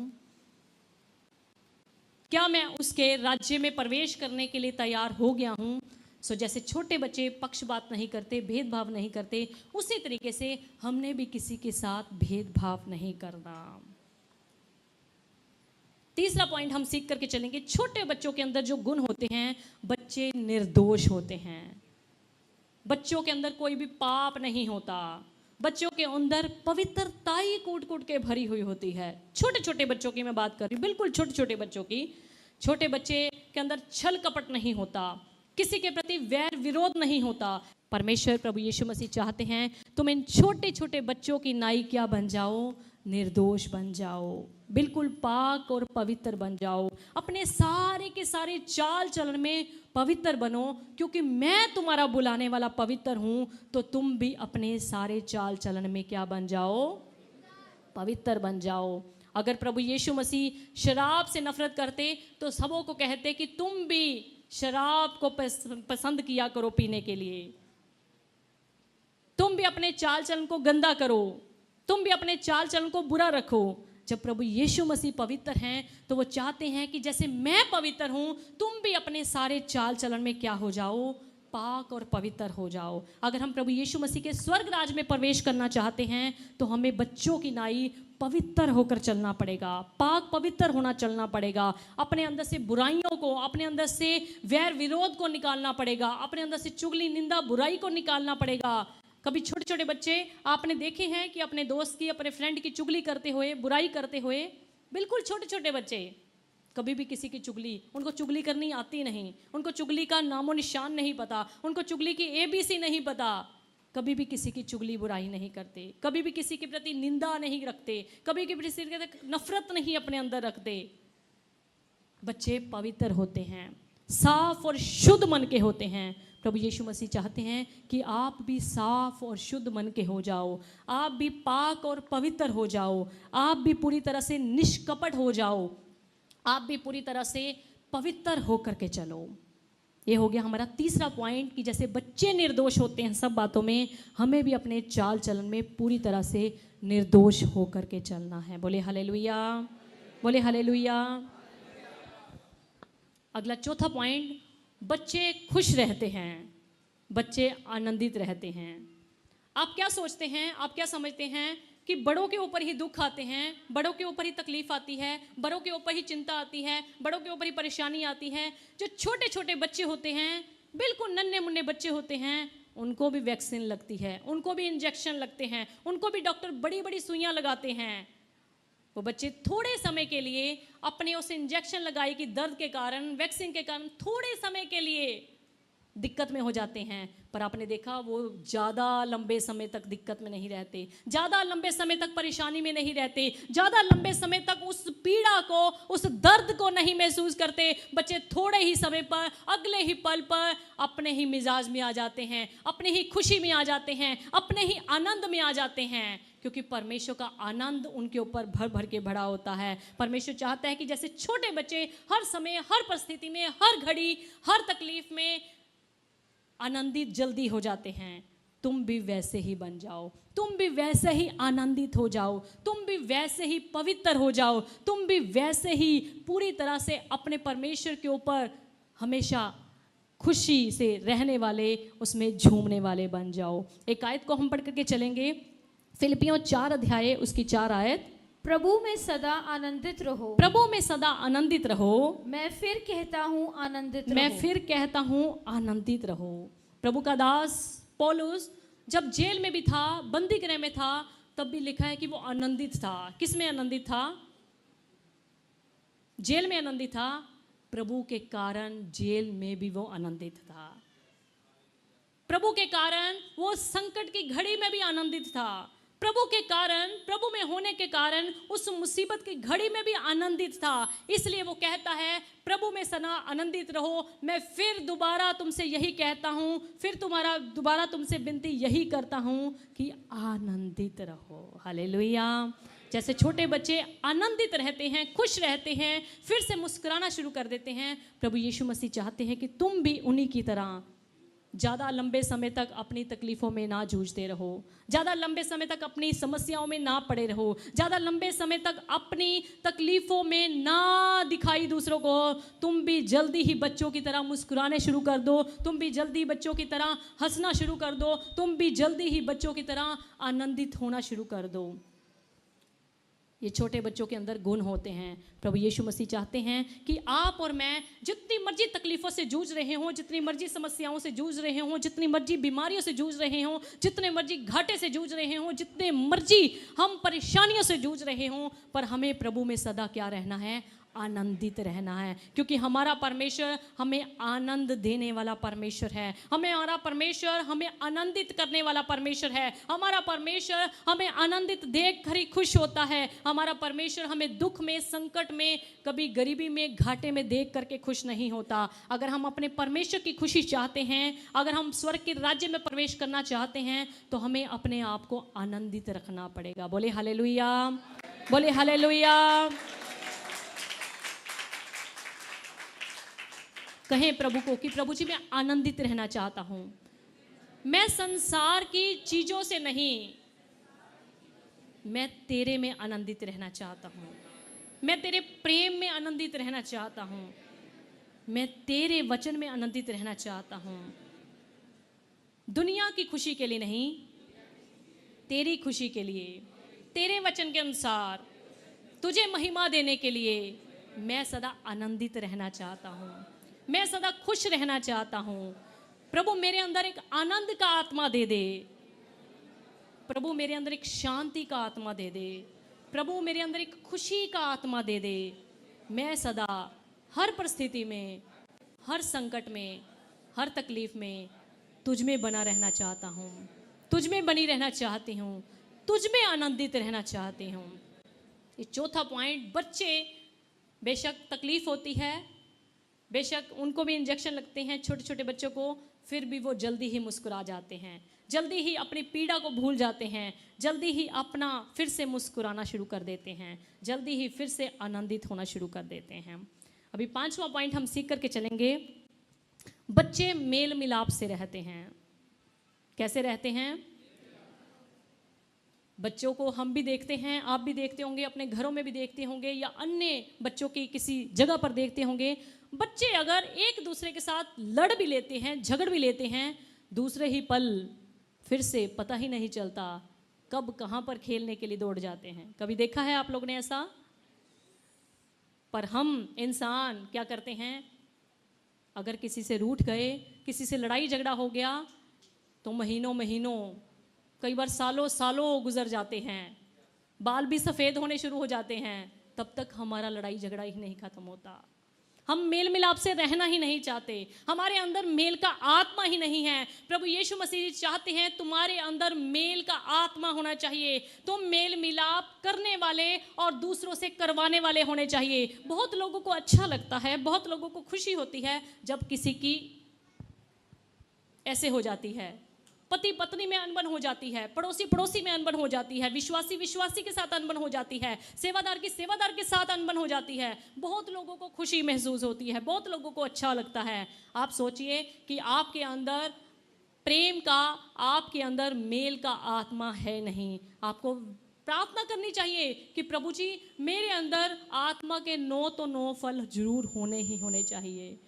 क्या मैं उसके राज्य में प्रवेश करने के लिए तैयार हो गया हूं। जैसे छोटे बच्चे पक्षपात नहीं करते, भेदभाव नहीं करते, उसी तरीके से हमने भी किसी के साथ भेदभाव नहीं करना। तीसरा पॉइंट हम सीख करके चलेंगे, छोटे बच्चों के अंदर जो गुण होते हैं, बच्चे निर्दोष होते हैं। बच्चों के अंदर कोई भी पाप नहीं होता, बच्चों के अंदर पवित्रता ही कूट कूट के भरी हुई होती है। छोटे छोटे बच्चों की मैं बात कर रही हूँ, बिल्कुल छोटे छोटे बच्चों की। छोटे बच्चे के अंदर छल कपट नहीं होता, किसी के प्रति वैर विरोध नहीं होता। परमेश्वर प्रभु यीशु मसीह चाहते हैं तुम इन छोटे छोटे बच्चों की नाई क्या बन जाओ, निर्दोष बन जाओ, बिल्कुल पाक और पवित्र बन जाओ। अपने सारे के सारे चाल चलन में पवित्र बनो, क्योंकि मैं तुम्हारा बुलाने वाला पवित्र हूं। तो तुम भी अपने सारे चाल चलन में क्या बन जाओ, पवित्र बन जाओ। अगर प्रभु यीशु मसीह शराब से नफरत करते तो सबों को कहते कि तुम भी शराब को पसंद किया करो पीने के लिए, तुम भी अपने चाल चलन को गंदा करो, तुम भी अपने चाल चलन को बुरा रखो। जब प्रभु यीशु मसीह पवित्र हैं तो वो चाहते हैं कि जैसे मैं पवित्र हूं, तुम भी अपने सारे चाल चलन में क्या हो जाओ, पाक और पवित्र हो जाओ। अगर हम प्रभु यीशु मसीह के स्वर्ग राज में प्रवेश करना चाहते हैं तो हमें बच्चों की नाई पवित्र होकर चलना पड़ेगा, पाक पवित्र होना चलना पड़ेगा। अपने अंदर से बुराइयों को, अपने अंदर से वैर विरोध को निकालना पड़ेगा, अपने अंदर से चुगली निंदा बुराई को निकालना पड़ेगा। कभी छोटे छोटे बच्चे आपने देखे हैं कि अपने दोस्त की, अपने फ्रेंड की चुगली करते हुए, बुराई करते हुए, बिल्कुल छोटे छोटे बच्चे कभी भी किसी की चुगली, उनको चुगली करनी आती नहीं, उनको चुगली का नामो निशान नहीं पता, उनको चुगली की ABC नहीं पता, कभी भी किसी की चुगली बुराई नहीं करते, कभी भी किसी के प्रति निंदा नहीं रखते, कभी भी किसी के प्रति नफरत नहीं अपने अंदर रखते। बच्चे पवित्र होते हैं, साफ और शुद्ध मन के होते हैं। प्रभु यीशु मसीह चाहते हैं कि आप भी साफ और शुद्ध मन के हो जाओ, आप भी पाक और पवित्र हो जाओ, आप भी पूरी तरह से निष्कपट हो जाओ, आप भी पूरी तरह से पवित्र होकर के चलो। ये हो गया हमारा तीसरा पॉइंट कि जैसे बच्चे निर्दोष होते हैं सब बातों में, हमें भी अपने चाल चलन में पूरी तरह से निर्दोष होकर के चलना है। बोले हालेलुया, बोले हालेलुया। अगला चौथा पॉइंट, बच्चे खुश रहते हैं, बच्चे आनंदित रहते हैं। आप क्या सोचते हैं, आप क्या समझते हैं कि बड़ों के ऊपर ही दुख आते हैं, बड़ों के ऊपर ही तकलीफ आती है, बड़ों के ऊपर ही चिंता आती है, बड़ों के ऊपर ही परेशानी आती है। जो छोटे छोटे बच्चे होते हैं, बिल्कुल नन्हे मुन्ने बच्चे होते हैं, उनको भी वैक्सीन लगती है, उनको भी इंजेक्शन लगते हैं, उनको भी डॉक्टर बड़ी बड़ी सुइयां लगाते हैं। वो बच्चे थोड़े समय के लिए अपने उस इंजेक्शन लगाई की दर्द के कारण, वैक्सीन के कारण थोड़े समय के लिए दिक्कत में हो जाते हैं, पर आपने देखा वो ज़्यादा लंबे समय तक दिक्कत में नहीं रहते, ज़्यादा लंबे समय तक परेशानी में नहीं रहते, ज़्यादा लंबे समय तक उस पीड़ा को, उस दर्द को नहीं महसूस करते। बच्चे थोड़े ही समय पर, अगले ही पल पर अपने ही मिजाज में आ जाते हैं, अपने ही खुशी में आ जाते हैं, अपने ही आनंद में आ जाते हैं, क्योंकि परमेश्वर का आनंद उनके ऊपर भर भर के भरा होता है। परमेश्वर चाहता है कि जैसे छोटे बच्चे हर समय, हर परिस्थिति में, हर घड़ी, हर तकलीफ में आनंदित जल्दी हो जाते हैं, तुम भी वैसे ही बन जाओ, तुम भी वैसे ही आनंदित हो जाओ, तुम भी वैसे ही पवित्र हो जाओ, तुम भी वैसे ही पूरी तरह से अपने परमेश्वर के ऊपर हमेशा खुशी से रहने वाले, उसमें झूमने वाले बन जाओ। एक आयत को हम पढ़ करके चलेंगे, फिलिपियों 4 अध्याय उसकी 4 आयत। प्रभु में सदा आनंदित रहो। प्रभु में सदा आनंदित रहो। मैं फिर कहता हूँ आनंदित मैं रहो। फिर कहता हूँ आनंदित रहो। प्रभु का दास पौलुस जब जेल में भी था, बंदी गृह में था, तब भी लिखा है कि वो आनंदित था। किस में आनंदित था? जेल में आनंदित था। प्रभु के कारण जेल में भी वो आनंदित था। प्रभु के कारण वो संकट की घड़ी में भी आनंदित था। प्रभु के कारण, प्रभु में होने के कारण उस मुसीबत की घड़ी में भी आनंदित था। इसलिए वो कहता है प्रभु में सदा आनंदित रहो। मैं फिर दोबारा तुमसे यही कहता हूँ, फिर दोबारा तुमसे विनती यही करता हूँ कि आनंदित रहो। हालेलुया। जैसे छोटे बच्चे आनंदित रहते हैं, खुश रहते हैं, फिर से मुस्कुराना शुरू कर देते हैं, प्रभु यीशु मसीह चाहते हैं कि तुम भी उन्हीं की तरह ज़्यादा लंबे समय तक अपनी तकलीफ़ों में ना जूझते रहो, ज़्यादा लंबे समय तक अपनी समस्याओं में ना पड़े रहो, ज़्यादा लंबे समय तक अपनी तकलीफ़ों में ना दिखाई दूसरों को। तुम भी जल्दी ही बच्चों की तरह मुस्कुराने शुरू कर दो, तुम भी जल्दी बच्चों की तरह हंसना शुरू कर दो, तुम भी जल्दी ही बच्चों की तरह आनंदित होना शुरू कर दो। ये छोटे बच्चों के अंदर गुण होते हैं। प्रभु यीशु मसीह चाहते हैं कि आप और मैं जितनी मर्जी तकलीफ़ों से जूझ रहे हों, जितनी मर्जी समस्याओं से जूझ रहे हों, जितनी मर्जी बीमारियों से जूझ रहे हों, जितने मर्जी घाटे से जूझ रहे हों, जितने मर्जी हम परेशानियों से जूझ रहे हों, पर हमें प्रभु में सदा क्या रहना है? आनंदित रहना है। क्योंकि हमारा परमेश्वर हमें आनंद देने वाला परमेश्वर है। हमारा परमेश्वर हमें आनंदित करने वाला परमेश्वर है। हमारा परमेश्वर हमें आनंदित देख कर ही खुश होता है। हमारा परमेश्वर हमें दुख में, संकट में, कभी गरीबी में, घाटे में देख करके खुश नहीं होता। अगर हम अपने परमेश्वर की खुशी चाहते हैं, अगर हम स्वर्ग के राज्य में प्रवेश करना चाहते हैं, तो हमें अपने आप को आनंदित रखना पड़ेगा। बोले हालेलुया, बोले हालेलुया। कहें प्रभु को कि प्रभु जी मैं आनंदित रहना चाहता हूँ। मैं संसार की चीज़ों से नहीं, मैं तेरे में आनंदित रहना चाहता हूँ। मैं तेरे प्रेम में आनंदित रहना चाहता हूँ। मैं तेरे वचन में आनंदित रहना चाहता हूँ। दुनिया की खुशी के लिए नहीं, तेरी खुशी के लिए, तेरे वचन के अनुसार, तुझे महिमा देने के लिए मैं सदा आनंदित रहना चाहता हूँ। मैं सदा खुश रहना चाहता हूँ। प्रभु मेरे अंदर एक आनंद का आत्मा दे दे। प्रभु मेरे अंदर एक शांति का आत्मा दे दे। प्रभु मेरे अंदर एक खुशी का आत्मा दे दे। मैं सदा हर परिस्थिति में, हर संकट में, हर तकलीफ में तुझ में बना रहना चाहता हूँ, तुझ में बनी रहना चाहती हूँ, तुझ में आनंदित रहना चाहती हूँ। ये चौथा पॉइंट, बच्चे बेशक तकलीफ होती है, बेशक उनको भी इंजेक्शन लगते हैं छोटे छोटे बच्चों को, फिर भी वो जल्दी ही मुस्कुरा जाते हैं, जल्दी ही अपनी पीड़ा को भूल जाते हैं, जल्दी ही अपना फिर से मुस्कुराना शुरू कर देते हैं, जल्दी ही फिर से आनंदित होना शुरू कर देते हैं। अभी 5वां पॉइंट हम सीख करके चलेंगे। बच्चे मेल मिलाप से रहते हैं। कैसे रहते हैं? बच्चों को हम भी देखते हैं, आप भी देखते होंगे, अपने घरों में भी देखते होंगे, या अन्य बच्चों की किसी जगह पर देखते होंगे। बच्चे अगर एक दूसरे के साथ लड़ भी लेते हैं, झगड़ भी लेते हैं, दूसरे ही पल फिर से पता ही नहीं चलता कब कहाँ पर खेलने के लिए दौड़ जाते हैं। कभी देखा है आप लोग ने ऐसा? पर हम इंसान क्या करते हैं? अगर किसी से रूठ गए, किसी से लड़ाई झगड़ा हो गया, तो महीनों महीनों, कई बार सालों सालों गुजर जाते हैं, बाल भी सफ़ेद होने शुरू हो जाते हैं, तब तक हमारा लड़ाई झगड़ा ही नहीं खत्म होता। हम मेल मिलाप से रहना ही नहीं चाहते, हमारे अंदर मेल का आत्मा ही नहीं है। प्रभु यीशु मसीह चाहते हैं तुम्हारे अंदर मेल का आत्मा होना चाहिए। तुम मेल मिलाप करने वाले और दूसरों से करवाने वाले होने चाहिए। बहुत लोगों को अच्छा लगता है, बहुत लोगों को खुशी होती है जब किसी की ऐसे हो जाती है, पति पत्नी में अनबन हो जाती है, पड़ोसी पड़ोसी में अनबन हो जाती है, विश्वासी विश्वासी के साथ अनबन हो जाती है, सेवादार की सेवादार के साथ अनबन हो जाती है। बहुत लोगों को खुशी महसूस होती है, बहुत लोगों को अच्छा लगता है। आप सोचिए कि आपके अंदर प्रेम का, आपके अंदर मेल का आत्मा है नहीं। आपको प्रार्थना करनी चाहिए कि प्रभु जी मेरे अंदर आत्मा के 9 तो 9 फल जरूर होने ही होने चाहिए।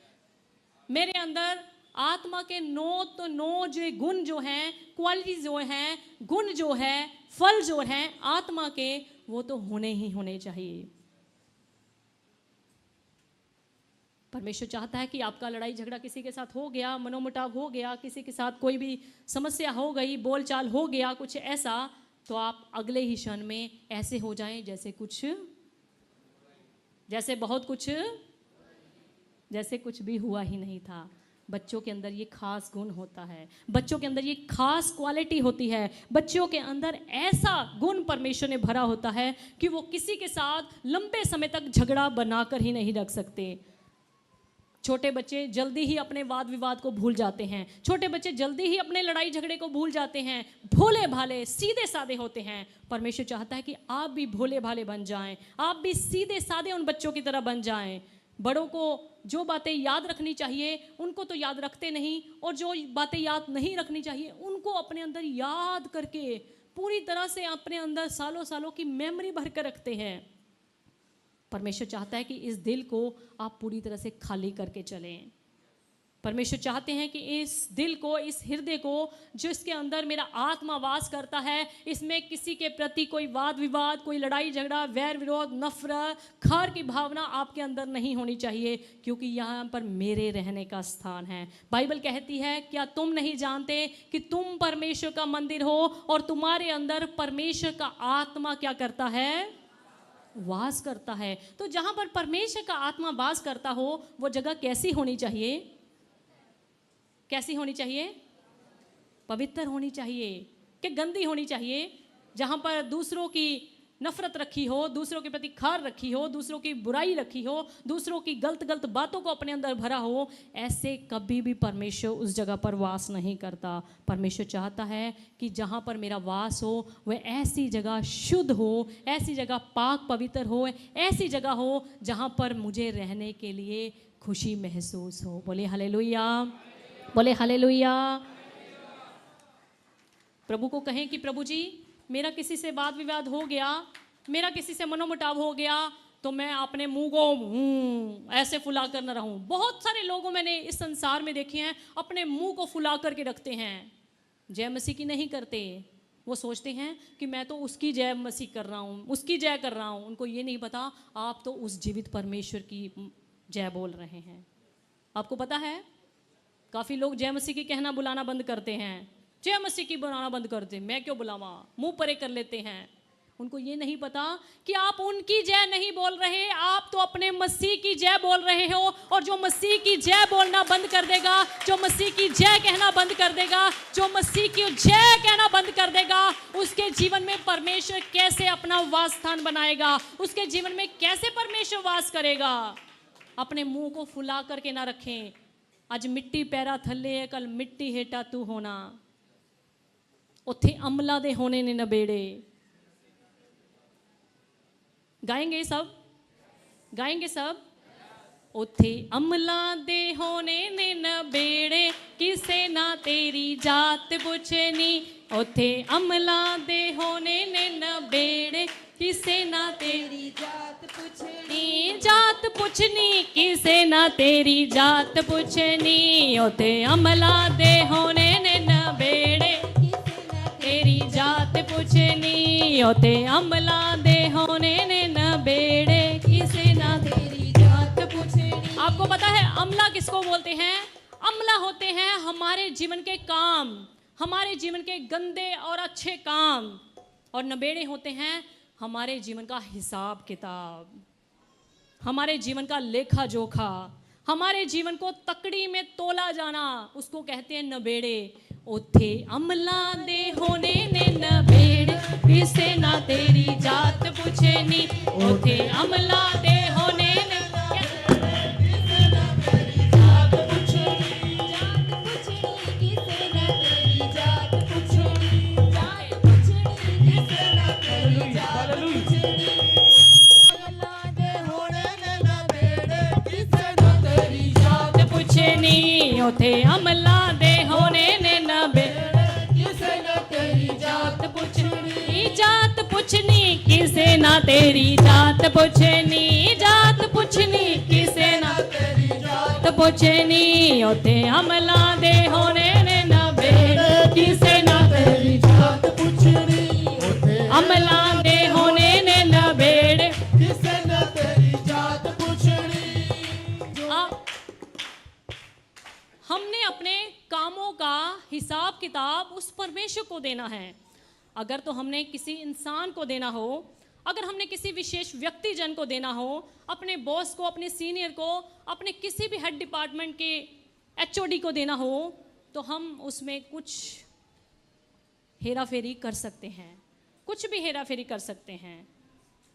मेरे अंदर आत्मा के 9 जो गुण जो हैं, क्वालिटी जो हैं, गुण जो है, फल जो हैं आत्मा के, वो तो होने ही होने चाहिए। परमेश्वर चाहता है कि आपका लड़ाई झगड़ा किसी के साथ हो गया, मनोमुटाव हो गया, किसी के साथ कोई भी समस्या हो गई, बोलचाल हो गया, कुछ ऐसा, तो आप अगले ही क्षण में ऐसे हो जाएं जैसे कुछ भी हुआ ही नहीं था। बच्चों के अंदर ये खास गुण होता है, बच्चों के अंदर ये खास क्वालिटी होती है, बच्चों के अंदर ऐसा गुण परमेश्वर ने भरा होता है कि वो किसी के साथ लंबे समय तक झगड़ा बनाकर ही नहीं रख सकते। छोटे बच्चे जल्दी ही अपने वाद विवाद को भूल जाते हैं, छोटे बच्चे जल्दी ही अपने लड़ाई झगड़े को भूल जाते हैं, भोले भाले सीधे साधे होते हैं। परमेश्वर चाहता है कि आप भी भोले भाले बन जाएं, आप भी सीधे साधे उन बच्चों की तरह बन जाएं। बड़ों को जो बातें याद रखनी चाहिए उनको तो याद रखते नहीं, और जो बातें याद नहीं रखनी चाहिए उनको अपने अंदर याद करके पूरी तरह से अपने अंदर सालों सालों की मेमोरी भर कर रखते हैं। परमेश्वर चाहता है कि इस दिल को आप पूरी तरह से खाली करके चलें। परमेश्वर चाहते हैं कि इस दिल को, इस हृदय को, जो इसके अंदर मेरा आत्मा वास करता है, इसमें किसी के प्रति कोई वाद विवाद, कोई लड़ाई झगड़ा, वैर विरोध, नफरत, खार की भावना आपके अंदर नहीं होनी चाहिए, क्योंकि यहाँ पर मेरे रहने का स्थान है। बाइबल कहती है, क्या तुम नहीं जानते कि तुम परमेश्वर का मंदिर हो और तुम्हारे अंदर परमेश्वर का आत्मा क्या करता है? वास करता है। तो जहां पर परमेश्वर का आत्मा वास करता हो, वो जगह कैसी होनी चाहिए? कैसी होनी चाहिए? पवित्र होनी चाहिए कि गंदी होनी चाहिए? जहां पर दूसरों की नफरत रखी हो, दूसरों के प्रति खार रखी हो, दूसरों की बुराई रखी हो, दूसरों की गलत बातों को अपने अंदर भरा हो, ऐसे कभी भी परमेश्वर उस जगह पर वास नहीं करता। परमेश्वर चाहता है कि जहाँ पर मेरा वास हो वह ऐसी जगह शुद्ध हो, ऐसी जगह पाक पवित्र हो, ऐसी जगह हो जहाँ पर मुझे रहने के लिए खुशी महसूस हो। बोले हालेलुया, बोले हालेलुया। प्रभु को कहें कि प्रभु जी, मेरा किसी से वाद विवाद हो गया, मेरा किसी से मनोमुटाव हो गया, तो मैं अपने मुंह को ऐसे फुला कर न रहूं। बहुत सारे लोगों मैंने इस संसार में देखे हैं, अपने मुंह को फुला करके रखते हैं, जय मसीह की नहीं करते। वो सोचते हैं कि मैं तो उसकी जय मसीह कर रहा हूँ, उसकी जय कर रहा हूँ। उनको ये नहीं पता आप तो उस जीवित परमेश्वर की जय बोल रहे हैं। आपको पता है, काफ़ी लोग जय मसीह की कहना बुलाना बंद करते हैं, जय मसीह की बुलाना बंद कर दे, मैं क्यों बुलावा, मुंह परे कर लेते हैं। उनको ये नहीं पता कि आप उनकी जय नहीं बोल रहे, आप तो अपने मसीह की जय बोल रहे हो। और जो मसीह की जय बोलना बंद कर देगा, जो मसीह की जय कहना बंद कर देगा, जो मसीह की जय कहना बंद कर देगा, उसके जीवन में परमेश्वर कैसे अपना वास स्थान बनाएगा, उसके जीवन में कैसे परमेश्वर वास करेगा। अपने मुंह को फुला करके ना रखें। आज मिट्टी पैरा थल्ले है, कल मिट्टी हेठा तू होना, उत्थे अमला दे होने ने नबेड़े। गाएंगे सब, गाएंगे सब। उत्थे अमला दे होने ने नबेड़े, किसे ना तेरी जात पुछनी। उत्थे अमला दे होने ने नबेड़े, किसे ना तेरी जात पुछनी। जात पुछनी, किसे ना तेरी जात पुछनी। उत्थे अमला दे होने ने नबेड़े, तेरी जात पुछनी। ओते अमला दे होने ने नबेड़े, किसे ना तेरी जात पुछनी। आपको पता है अमला किसको बोलते हैं? अमला होते हैं हमारे जीवन के काम, हमारे जीवन के गंदे और अच्छे काम। और नबेड़े होते हैं हमारे जीवन का हिसाब किताब, हमारे जीवन का लेखा जोखा, हमारे जीवन को तकड़ी में तोला जाना, उसको कहते हैं नबेड़े। उथे अमला दे होने ने नबेड़े, किसे ना तेरी जात पुछनी। उथे अमला दे होने ने जात पुछनी। जात पुछनी, किसे ना तेरी जात पुछनी। जात पुछनी, किसे ना तेरी जात पुछनी। अमला दे होने ने नबेड़े, किसे ना तेरी जात पुछनी। उथे अमला दे होने ने किसे ना तेरी जात पुछनी। जात पुछनी, किसे ना तेरी जात पुछनी। जात पुछनी, किसे ना तेरी जात पुछनी। ओते अमला हिसाब किताब उस परमेश्वर को देना है। अगर तो हमने किसी इंसान को देना हो, अगर हमने किसी विशेष व्यक्ति जन को देना हो, अपने बॉस को, अपने सीनियर को, अपने किसी भी हेड डिपार्टमेंट के एचओडी को देना हो, तो हम उसमें कुछ हेरा फेरी कर सकते हैं, कुछ भी हेरा फेरी कर सकते हैं,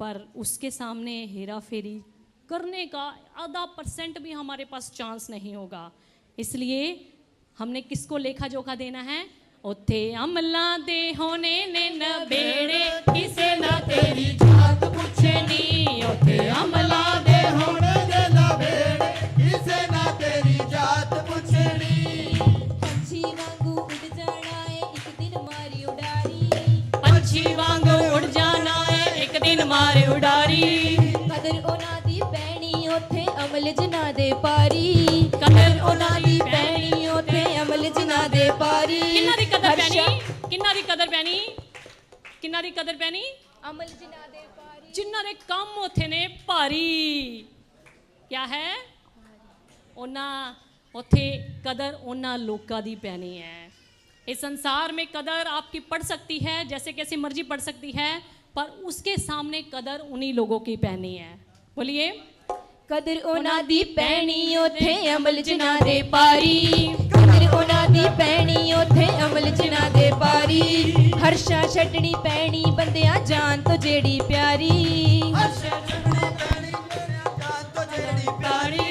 पर उसके सामने हेरा फेरी करने का आधा % भी हमारे पास चांस नहीं होगा। इसलिए हमने किसको लेखा जोखा देना है? उथे अमला दे होने ने नबेड़े, किसे ना तेरी जात पुछनी। उथे अमला दे होने ने नबेड़े, किसे ना तेरी जात पुछनी। पंछी वांगू उड़ जाना है एक दिन मारी उड़ारी, पंछी वांगू उड़ जाना है एक दिन मारे उड़ारी। कदर ओना दी पैनी उथे अमल जना दे पारी, कदर ओना दी पैनी उथे अमल जना दे पारी। किन्ना दी कदर पैनी, किन्ना दी कदर पैनी, किन्ना दी कदर पैनी? अमल जना दे पारी, जिन्ना दे काम उथे ने भारी। क्या है? ओना उथे कदर ओना लोका दी पैनी है। इस संसार में कदर आपकी पड़ सकती है, जैसे कैसी मर्जी पड़ सकती है, पर उसके सामने कदर उन्हीं लोगों की पैनी है। बोलिए, कदर ओना दी पैनी उथे अमल जना दे पारी, कदर ओना दी पैनी उथे अमल जना दे पारी। हर्षा छड्डनी पैनी बंदिया जान तो जेड़ी प्यारी, हर्षा छड्डनी पैनी बंदिया जान तो जेड़ी प्यारी।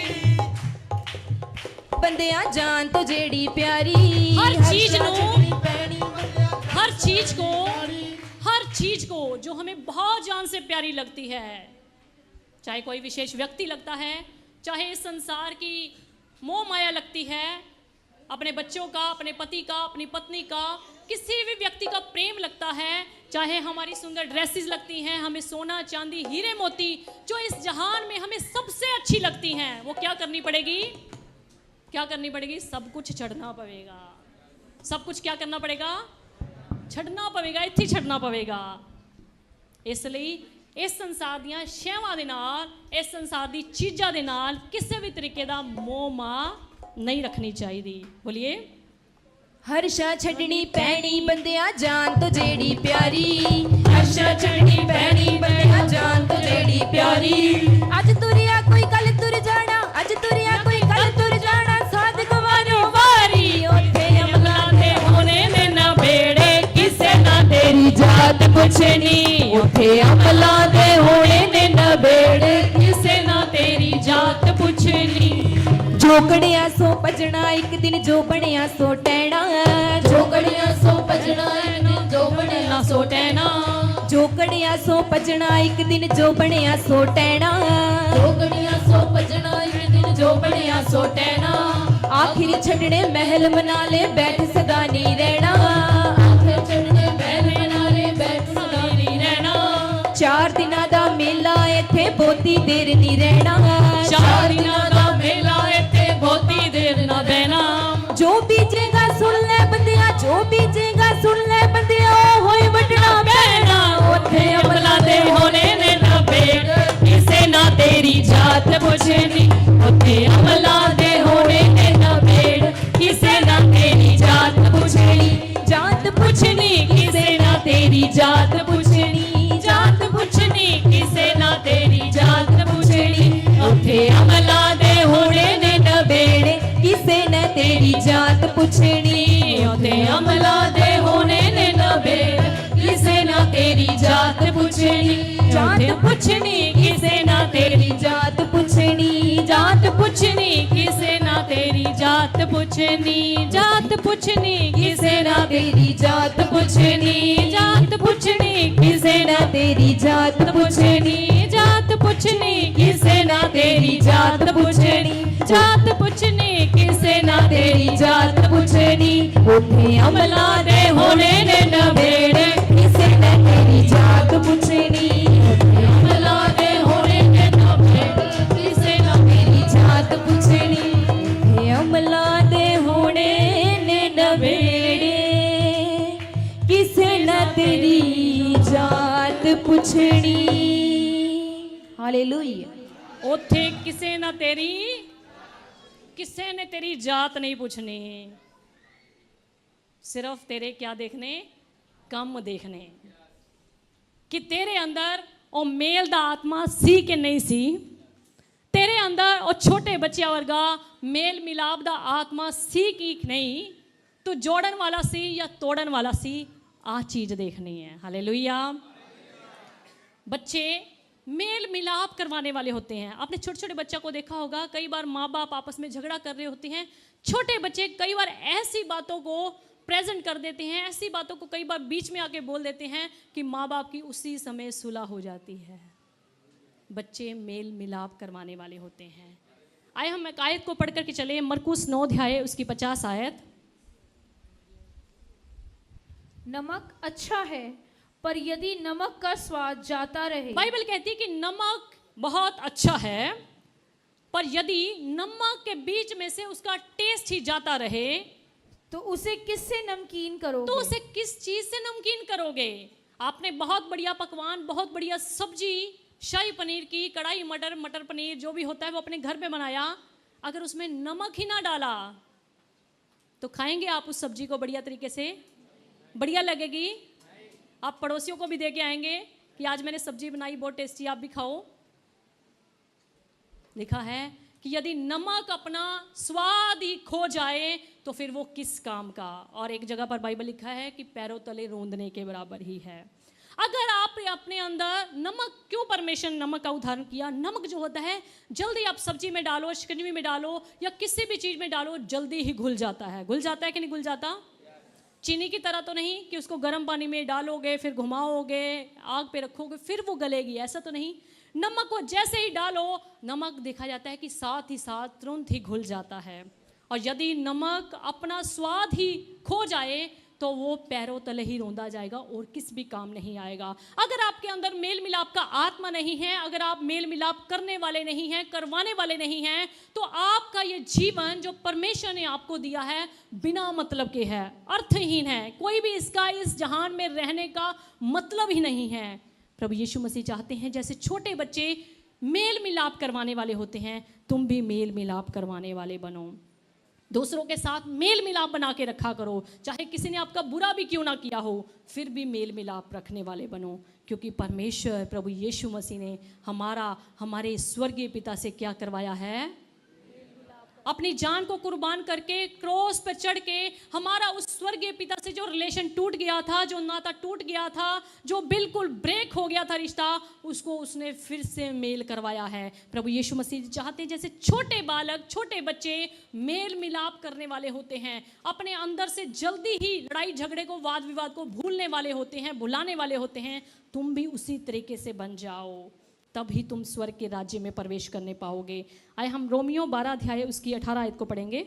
बंदिया जान तो जेड़ी प्यारी। हर चीज हर्षा नो, छड्डनी पैनी हर चीज को जो हमें बहुत जान से प्यारी लगती है, चाहे कोई विशेष व्यक्ति लगता है, चाहे इस संसार की मोह माया लगती है, अपने बच्चों का, अपने पति का, अपनी पत्नी का, किसी भी व्यक्ति का प्रेम लगता है, चाहे हमारी सुंदर ड्रेसेस लगती हैं, हमें सोना चांदी हीरे मोती जो इस जहान में हमें सबसे अच्छी लगती हैं, वो क्या करनी पड़ेगी? क्या करनी पड़ेगी? सब कुछ छड़ना पड़ेगा। सब कुछ क्या करना पड़ेगा? छड़ना पवेगा, इत्थे छड़ना पवेगा। इसलिए इस संसार दियां शैवां दे नाल, इस संसार दी चीज़ां दे नाल किसी भी तरीके दा मोह माह नहीं रखनी चाहिए। बोलिए, हर्षा छड्डनी पैनी बंदिया जान तो जेड़ी प्यारी, हर्षा छड्डनी पैनी बंदिया जान तो जेड़ी प्यारी। अज तुरिया कोई कल तुर जाना, अज तुरिया कोई कल तुर जाना, साध गवानो वारी। ओथे अमला दे होने ने ना बेड़े, किसे ना तेरी जात पुछनी, उठे अमला दे होने ने ना बेड़े, किसे ना तेरी जात पुछनी। जो कड़िया सो भजना एक दिन जो बनया सो टैना, जो कड़िया सो भजना एक दिन जो बनया सो टैना, जो कड़िया सो भजना एक दिन जो बनया सो टैना, जो कड़िया सो भजना एक दिन जो बनया सो टैना। आखिर छड़ने महल मना ले बैठ सदा नहीं रहना, आखिर छड़ने महल मना ले बैठ सदा नहीं रहना। 4 दिना दा मेला इत्थे बहुती देर नहीं रहना, 4 दिना दा मेला इत्थे बहुती देर ना देना। जो बीजेगा सुन ले बंदिया, जो बीजेगा सुन ले बंदिया, होए वटना पैना। उठे अमला दे होने ने ना बेड़, किसे ना तेरी जात पुछनी। उठे अमला दे होने ने ना बेड़, किसे ना तेरी जात पुछनी। जात पुछनी किसे ना तेरी जात पुछनी, जात पुछनी किसे ना तेरी जात पुछनी। उठे अमला दे होने ने ना बेड़, किसे न तेरी जात पुछनी। उठे अमला दे होने ने ना बेड़, किसे ना तेरी जात पुछनी। जात पुछनी किसे ना तेरी जात पुछनी, जात पुछनी किसे ना तेरी जात पुछनी। जात पुछनी किसे ना तेरी जात पुछनी, जात पुछनी किसे ना तेरी जात पुछनी, जात पुछनी किसे ना तेरी जात पुछनी। जात पुछनी किसे ना तेरी जात पुछनी। उठे अमला दे होने ने नबेड़े, किसे न तेरी जात पुछनी। अमला दे होने ने नबेड़े, किसे ना तेरी जात पुछनी। उठे अमला दे होने ने नवेड़े, किसे न तेरी जात पुछनी। हालेलुया। उथे किसे ना तेरी, किसे ने तेरी जात नहीं पूछनी। सिर्फ तेरे क्या देखने, कम देखने, कि तेरे अंदर ਉਹ ਮੇਲ ਦਾ ਆਤਮਾ ਸੀ ਕਿ ਨਹੀਂ ਸੀ, तेरे अंदर और छोटे बच्चे वर्गा मेल मिलाप दा आत्मा सी की नहीं, तो जोड़न वाला सी या तोड़न वाला सी, आ चीज देखनी है। हालेलुया। बच्चे मेल मिलाप करवाने वाले होते हैं। आपने छोटे छोटे बच्चा को देखा होगा, कई बार माँ बाप आपस में झगड़ा कर रहे होते हैं, छोटे बच्चे कई बार ऐसी बातों को प्रेजेंट कर देते हैं, ऐसी बातों को कई बार बीच में आके बोल देते हैं कि माँ बाप की उसी समय सुलह हो जाती है। बच्चे मेल मिलाप करवाने वाले होते हैं। आए हम एक आयत को पढ़ करके चले, मरकुस 9 अध्याय उसकी 50 आयत। नमक अच्छा है, पर यदि नमक का स्वाद जाता रहे। बाइबल कहती है कि नमक बहुत अच्छा है, पर यदि नमक के बीच में से उसका टेस्ट ही जाता रहे, तो उसे किससे नमकीन करोगे? तो उसे किस चीज से नमकीन करोगे? आपने बहुत बढ़िया पकवान, बहुत बढ़िया सब्जी, शाही पनीर की, कढ़ाई मटर, मटर पनीर जो भी होता है वो अपने घर में बनाया, अगर उसमें नमक ही ना डाला तो खाएंगे आप उस सब्जी को बढ़िया तरीके से? बढ़िया लगेगी? आप पड़ोसियों को भी दे के आएंगे कि आज मैंने सब्जी बनाई बहुत टेस्टी, आप भी खाओ। लिखा है कि यदि नमक अपना स्वाद ही खो जाए तो फिर वो किस काम का। और एक जगह पर बाइबल लिखा है कि पैरों तले रोंदने के बराबर ही है। अगर आप अपने अंदर नमक, क्यों परमेश्वर ने नमक का उदाहरण किया? नमक जो होता है जल्दी आप सब्जी में डालो, शिकंजी में डालो या किसी भी चीज में डालो, जल्दी ही घुल जाता है। घुल जाता है कि नहीं घुल जाता? चीनी की तरह तो नहीं कि उसको गर्म पानी में डालोगे, फिर घुमाओगे, आग पे रखोगे, फिर वो गलेगी, ऐसा तो नहीं। नमक को जैसे ही डालो, नमक देखा जाता है कि साथ ही साथ तुरंत ही घुल जाता है। और यदि नमक अपना स्वाद ही खो जाए तो वो पैरों तले ही रोंदा जाएगा और किस भी काम नहीं आएगा। अगर आपके अंदर मेल मिलाप का आत्मा नहीं है, अगर आप मेल मिलाप करने वाले नहीं हैं, करवाने वाले नहीं हैं, तो आपका ये जीवन जो परमेश्वर ने आपको दिया है बिना मतलब के है, अर्थहीन है। कोई भी इसका इस जहान में रहने का मतलब ही नहीं है। प्रभु यीशु मसीह चाहते हैं जैसे छोटे बच्चे मेल मिलाप करवाने वाले होते हैं, तुम भी मेल मिलाप करवाने वाले बनो। दूसरों के साथ मेल मिलाप बना के रखा करो, चाहे किसी ने आपका बुरा भी क्यों ना किया हो, फिर भी मेल मिलाप रखने वाले बनो। क्योंकि परमेश्वर प्रभु यीशु मसीह ने हमारे स्वर्गीय पिता से क्या करवाया है? अपनी जान को कुर्बान करके क्रॉस पर चढ़ के हमारा उस स्वर्गीय पिता से जो रिलेशन टूट गया था, जो नाता टूट गया था, जो बिल्कुल ब्रेक हो गया था रिश्ता, उसको उसने फिर से मेल करवाया है। प्रभु यीशु मसीह चाहते हैं जैसे छोटे बालक, छोटे बच्चे मेल मिलाप करने वाले होते हैं, अपने अंदर से जल्दी ही लड़ाई झगड़े को, वाद विवाद को भूलने वाले होते हैं, भुलाने वाले होते हैं, तुम भी उसी तरीके से बन जाओ, तब ही तुम स्वर्ग के राज्य में प्रवेश करने पाओगे। आए हम रोमियो 12 अध्याय उसकी 18 आयत को पढ़ेंगे।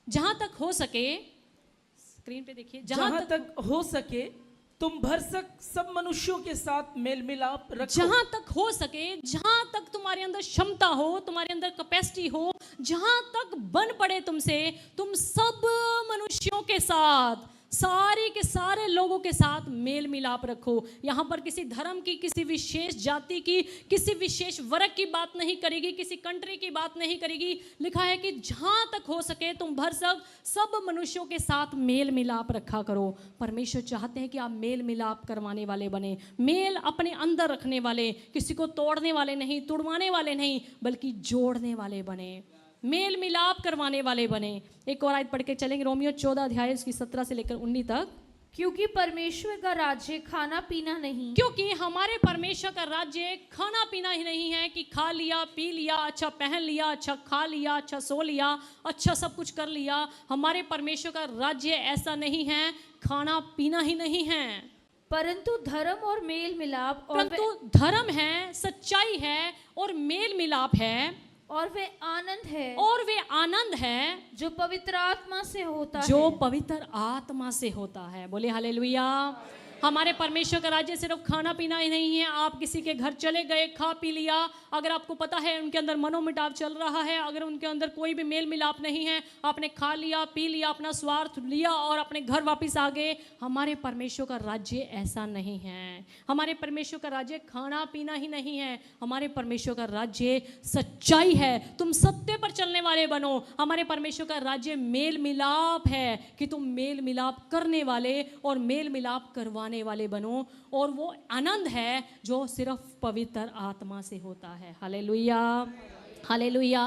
जहां तक हो सके, स्क्रीन पे देखिए, जहां तक हो सके तुम भरसक सब मनुष्यों के साथ मेल मिलाप रखो। जहां तक हो सके, जहां तक तुम्हारे अंदर क्षमता हो, तुम्हारे अंदर कैपेसिटी हो, जहां तक बन पड़े तुमसे, तुम सब मनुष्यों के साथ, सारे के सारे लोगों के साथ मेल मिलाप रखो। यहाँ पर किसी धर्म की, किसी विशेष जाति की, किसी विशेष वर्ग की बात नहीं करेगी, किसी कंट्री की बात नहीं करेगी। लिखा है कि जहाँ तक हो सके तुम भरसक सब मनुष्यों के साथ मेल मिलाप रखा करो। परमेश्वर चाहते हैं कि आप मेल मिलाप करवाने वाले बने, मेल अपने अंदर रखने वाले, किसी को तोड़ने वाले नहीं, तुड़वाने वाले नहीं, बल्कि जोड़ने वाले बने, मेल मिलाप करवाने वाले बने। एक और आयत पढ़ के चलेंगे, रोमियो 14 अध्याय उसकी 17 से लेकर 19 तक। क्योंकि परमेश्वर का राज्य खाना पीना नहीं, क्योंकि हमारे परमेश्वर का राज्य खाना पीना ही नहीं है कि खा लिया, पी लिया, अच्छा पहन लिया, अच्छा खा लिया, अच्छा सो लिया, अच्छा सब कुछ कर लिया। हमारे परमेश्वर का राज्य ऐसा नहीं है, खाना पीना ही नहीं है, परंतु धर्म और मेल मिलाप, परंतु धर्म है, सच्चाई है और मेल मिलाप है, और वे आनंद है, और वे आनंद है जो पवित्र आत्मा से होता जो है। पवित्र आत्मा से होता है। बोले हालेलुया। हमारे परमेश्वर का राज्य सिर्फ खाना पीना ही नहीं है। आप किसी के घर चले गए, खा पी लिया, अगर आपको पता है उनके अंदर मनोमिटाव चल रहा है, अगर उनके अंदर कोई भी मेल मिलाप नहीं है, आपने खा लिया, पी लिया, अपना स्वार्थ लिया और अपने घर वापस आ गए। हमारे परमेश्वर का राज्य ऐसा नहीं है। हमारे परमेश्वर का राज्य खाना पीना ही नहीं है। हमारे परमेश्वर का राज्य सच्चाई है। तुम सत्य पर चलने वाले बनो। हमारे परमेश्वर का राज्य मेल मिलाप है कि तुम मेल मिलाप करने वाले और मेल मिलाप करवाने वाले बनो। और वो आनंद है जो सिर्फ पवित्र आत्मा से होता है। Hallelujah, hallelujah.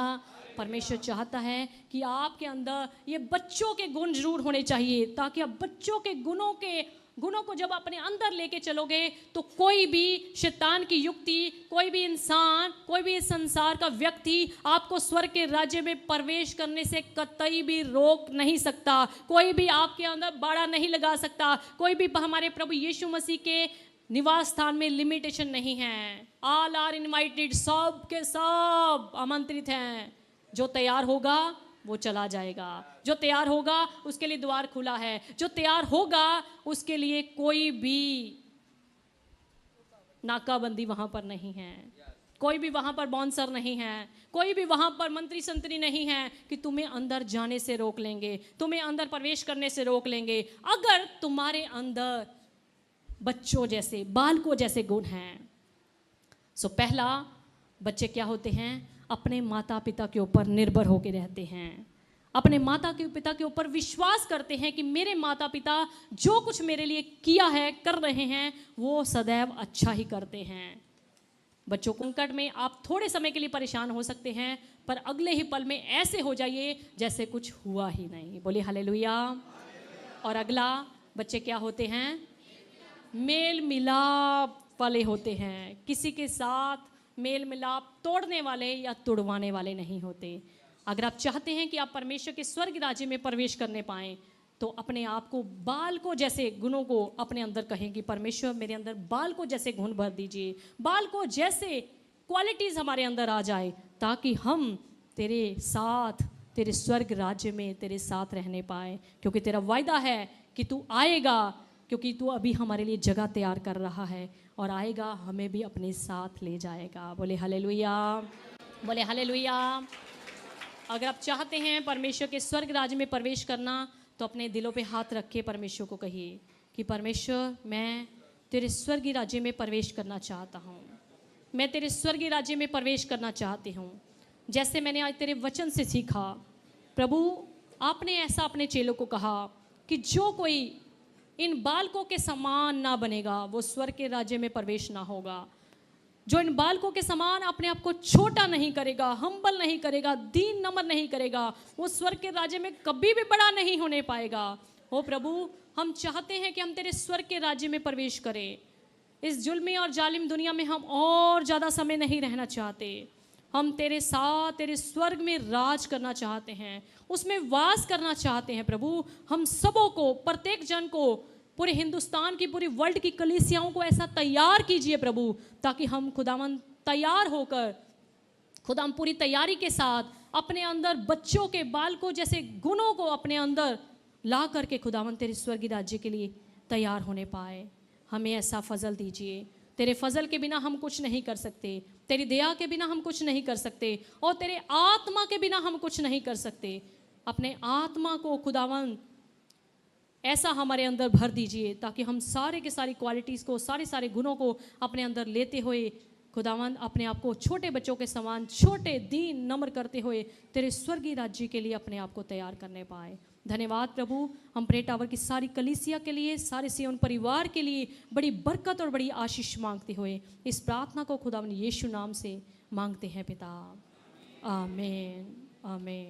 परमेश्वर चाहता है कि आपके अंदर ये बच्चों के गुण जरूर होने चाहिए, ताकि आप बच्चों के गुणों को जब अपने अंदर लेके चलोगे तो कोई भी शैतान की युक्ति, कोई भी इंसान, कोई भी इस संसार का व्यक्ति आपको स्वर्ग के राज्य में प्रवेश करने से कतई भी रोक नहीं सकता। कोई भी आपके अंदर बाड़ा नहीं लगा सकता। कोई भी हमारे प्रभु यीशु मसीह के निवास स्थान में लिमिटेशन नहीं है। ऑल आर इनवाइटेड, सब के सब आमंत्रित हैं। जो तैयार होगा वो चला जाएगा। जो तैयार होगा उसके लिए द्वार खुला है। जो तैयार होगा उसके लिए कोई भी नाकाबंदी वहां पर नहीं है। कोई भी वहां पर बाउंसर नहीं है। कोई भी वहां पर मंत्री संतरी नहीं है कि तुम्हें अंदर जाने से रोक लेंगे, तुम्हें अंदर प्रवेश करने से रोक लेंगे। अगर तुम्हारे अंदर बच्चों जैसे, बालकों जैसे गुण हैं। सो पहला, बच्चे क्या होते हैं? अपने माता पिता के ऊपर निर्भर होकर रहते हैं। अपने माता के पिता के ऊपर विश्वास करते हैं कि मेरे माता पिता जो कुछ मेरे लिए किया है, कर रहे हैं, वो सदैव अच्छा ही करते हैं। बच्चों को संकट में आप थोड़े समय के लिए परेशान हो सकते हैं, पर अगले ही पल में ऐसे हो जाइए जैसे कुछ हुआ ही नहीं। बोलिए हालेलुया। और अगला, बच्चे क्या होते हैं? मेल मिलाप वाले होते हैं। किसी के साथ मेल मिलाप तोड़ने वाले या तुड़वाने वाले नहीं होते। अगर आप चाहते हैं कि आप परमेश्वर के स्वर्ग राज्य में प्रवेश करने पाएं, तो अपने आप को बालकों जैसे गुणों को अपने अंदर कहें कि परमेश्वर मेरे अंदर बालकों जैसे गुण भर दीजिए, बालकों जैसे क्वालिटीज़ हमारे अंदर आ जाए, ताकि हम तेरे साथ, तेरे स्वर्ग राज्य में तेरे साथ रहने पाए। क्योंकि तेरा वायदा है कि तू आएगा, क्योंकि तू अभी हमारे लिए जगह तैयार कर रहा है और आएगा, हमें भी अपने साथ ले जाएगा। बोले हालेलुया, बोले हालेलुया। अगर आप चाहते हैं परमेश्वर के स्वर्ग राज्य में प्रवेश करना, तो अपने दिलों पे हाथ रख के परमेश्वर को कहिए कि परमेश्वर, मैं तेरे स्वर्गीय राज्य में प्रवेश करना चाहता हूँ। मैं तेरे स्वर्गीय राज्य में प्रवेश करना चाहती हूँ। जैसे मैंने आज तेरे वचन से सीखा, प्रभु आपने ऐसा अपने चेलों को कहा कि जो कोई इन बालकों के समान ना बनेगा, वो स्वर्ग के राज्य में प्रवेश ना होगा। जो इन बालकों के समान अपने आप को छोटा नहीं करेगा, हम्बल नहीं करेगा, दीन नम्र नहीं करेगा, वो स्वर्ग के राज्य में कभी भी बड़ा नहीं होने पाएगा। हो प्रभु, हम चाहते हैं कि हम तेरे स्वर्ग के राज्य में प्रवेश करें। इस जुल्मी और जालिम दुनिया में हम और ज़्यादा समय नहीं रहना चाहते। हम तेरे साथ, तेरे स्वर्ग में राज करना चाहते हैं, उसमें वास करना चाहते हैं। प्रभु, हम सबों को, प्रत्येक जन को, पूरे हिंदुस्तान की, पूरी वर्ल्ड की कलीसियाओं को ऐसा तैयार कीजिए प्रभु, ताकि हम खुदावन तैयार होकर, खुदाम पूरी तैयारी के साथ अपने अंदर बच्चों के, बालकों जैसे गुणों को अपने अंदर ला करके खुदावन तेरे स्वर्गीय राज्य के लिए तैयार होने पाए। हमें ऐसा फजल दीजिए। तेरे फजल के बिना हम कुछ नहीं कर सकते, तेरी दया के बिना हम कुछ नहीं कर सकते, और तेरे आत्मा के बिना हम कुछ नहीं कर सकते। अपने आत्मा को खुदावन ऐसा हमारे अंदर भर दीजिए, ताकि हम सारे के सारी क्वालिटीज़ को, सारे गुणों को अपने अंदर लेते हुए खुदावन अपने आप को छोटे बच्चों के समान, छोटे दीन नम्र करते हुए तेरे स्वर्गीय राज्य के लिए अपने आप को तैयार करने पाए। धन्यवाद प्रभु। हम प्रे टावर की सारी कलीसिया के लिए, सारे सियोन परिवार के लिए बड़ी बरकत और बड़ी आशीष मांगते हुए इस प्रार्थना को खुदावन यीशु नाम से मांगते हैं पिता। आमीन, आमीन।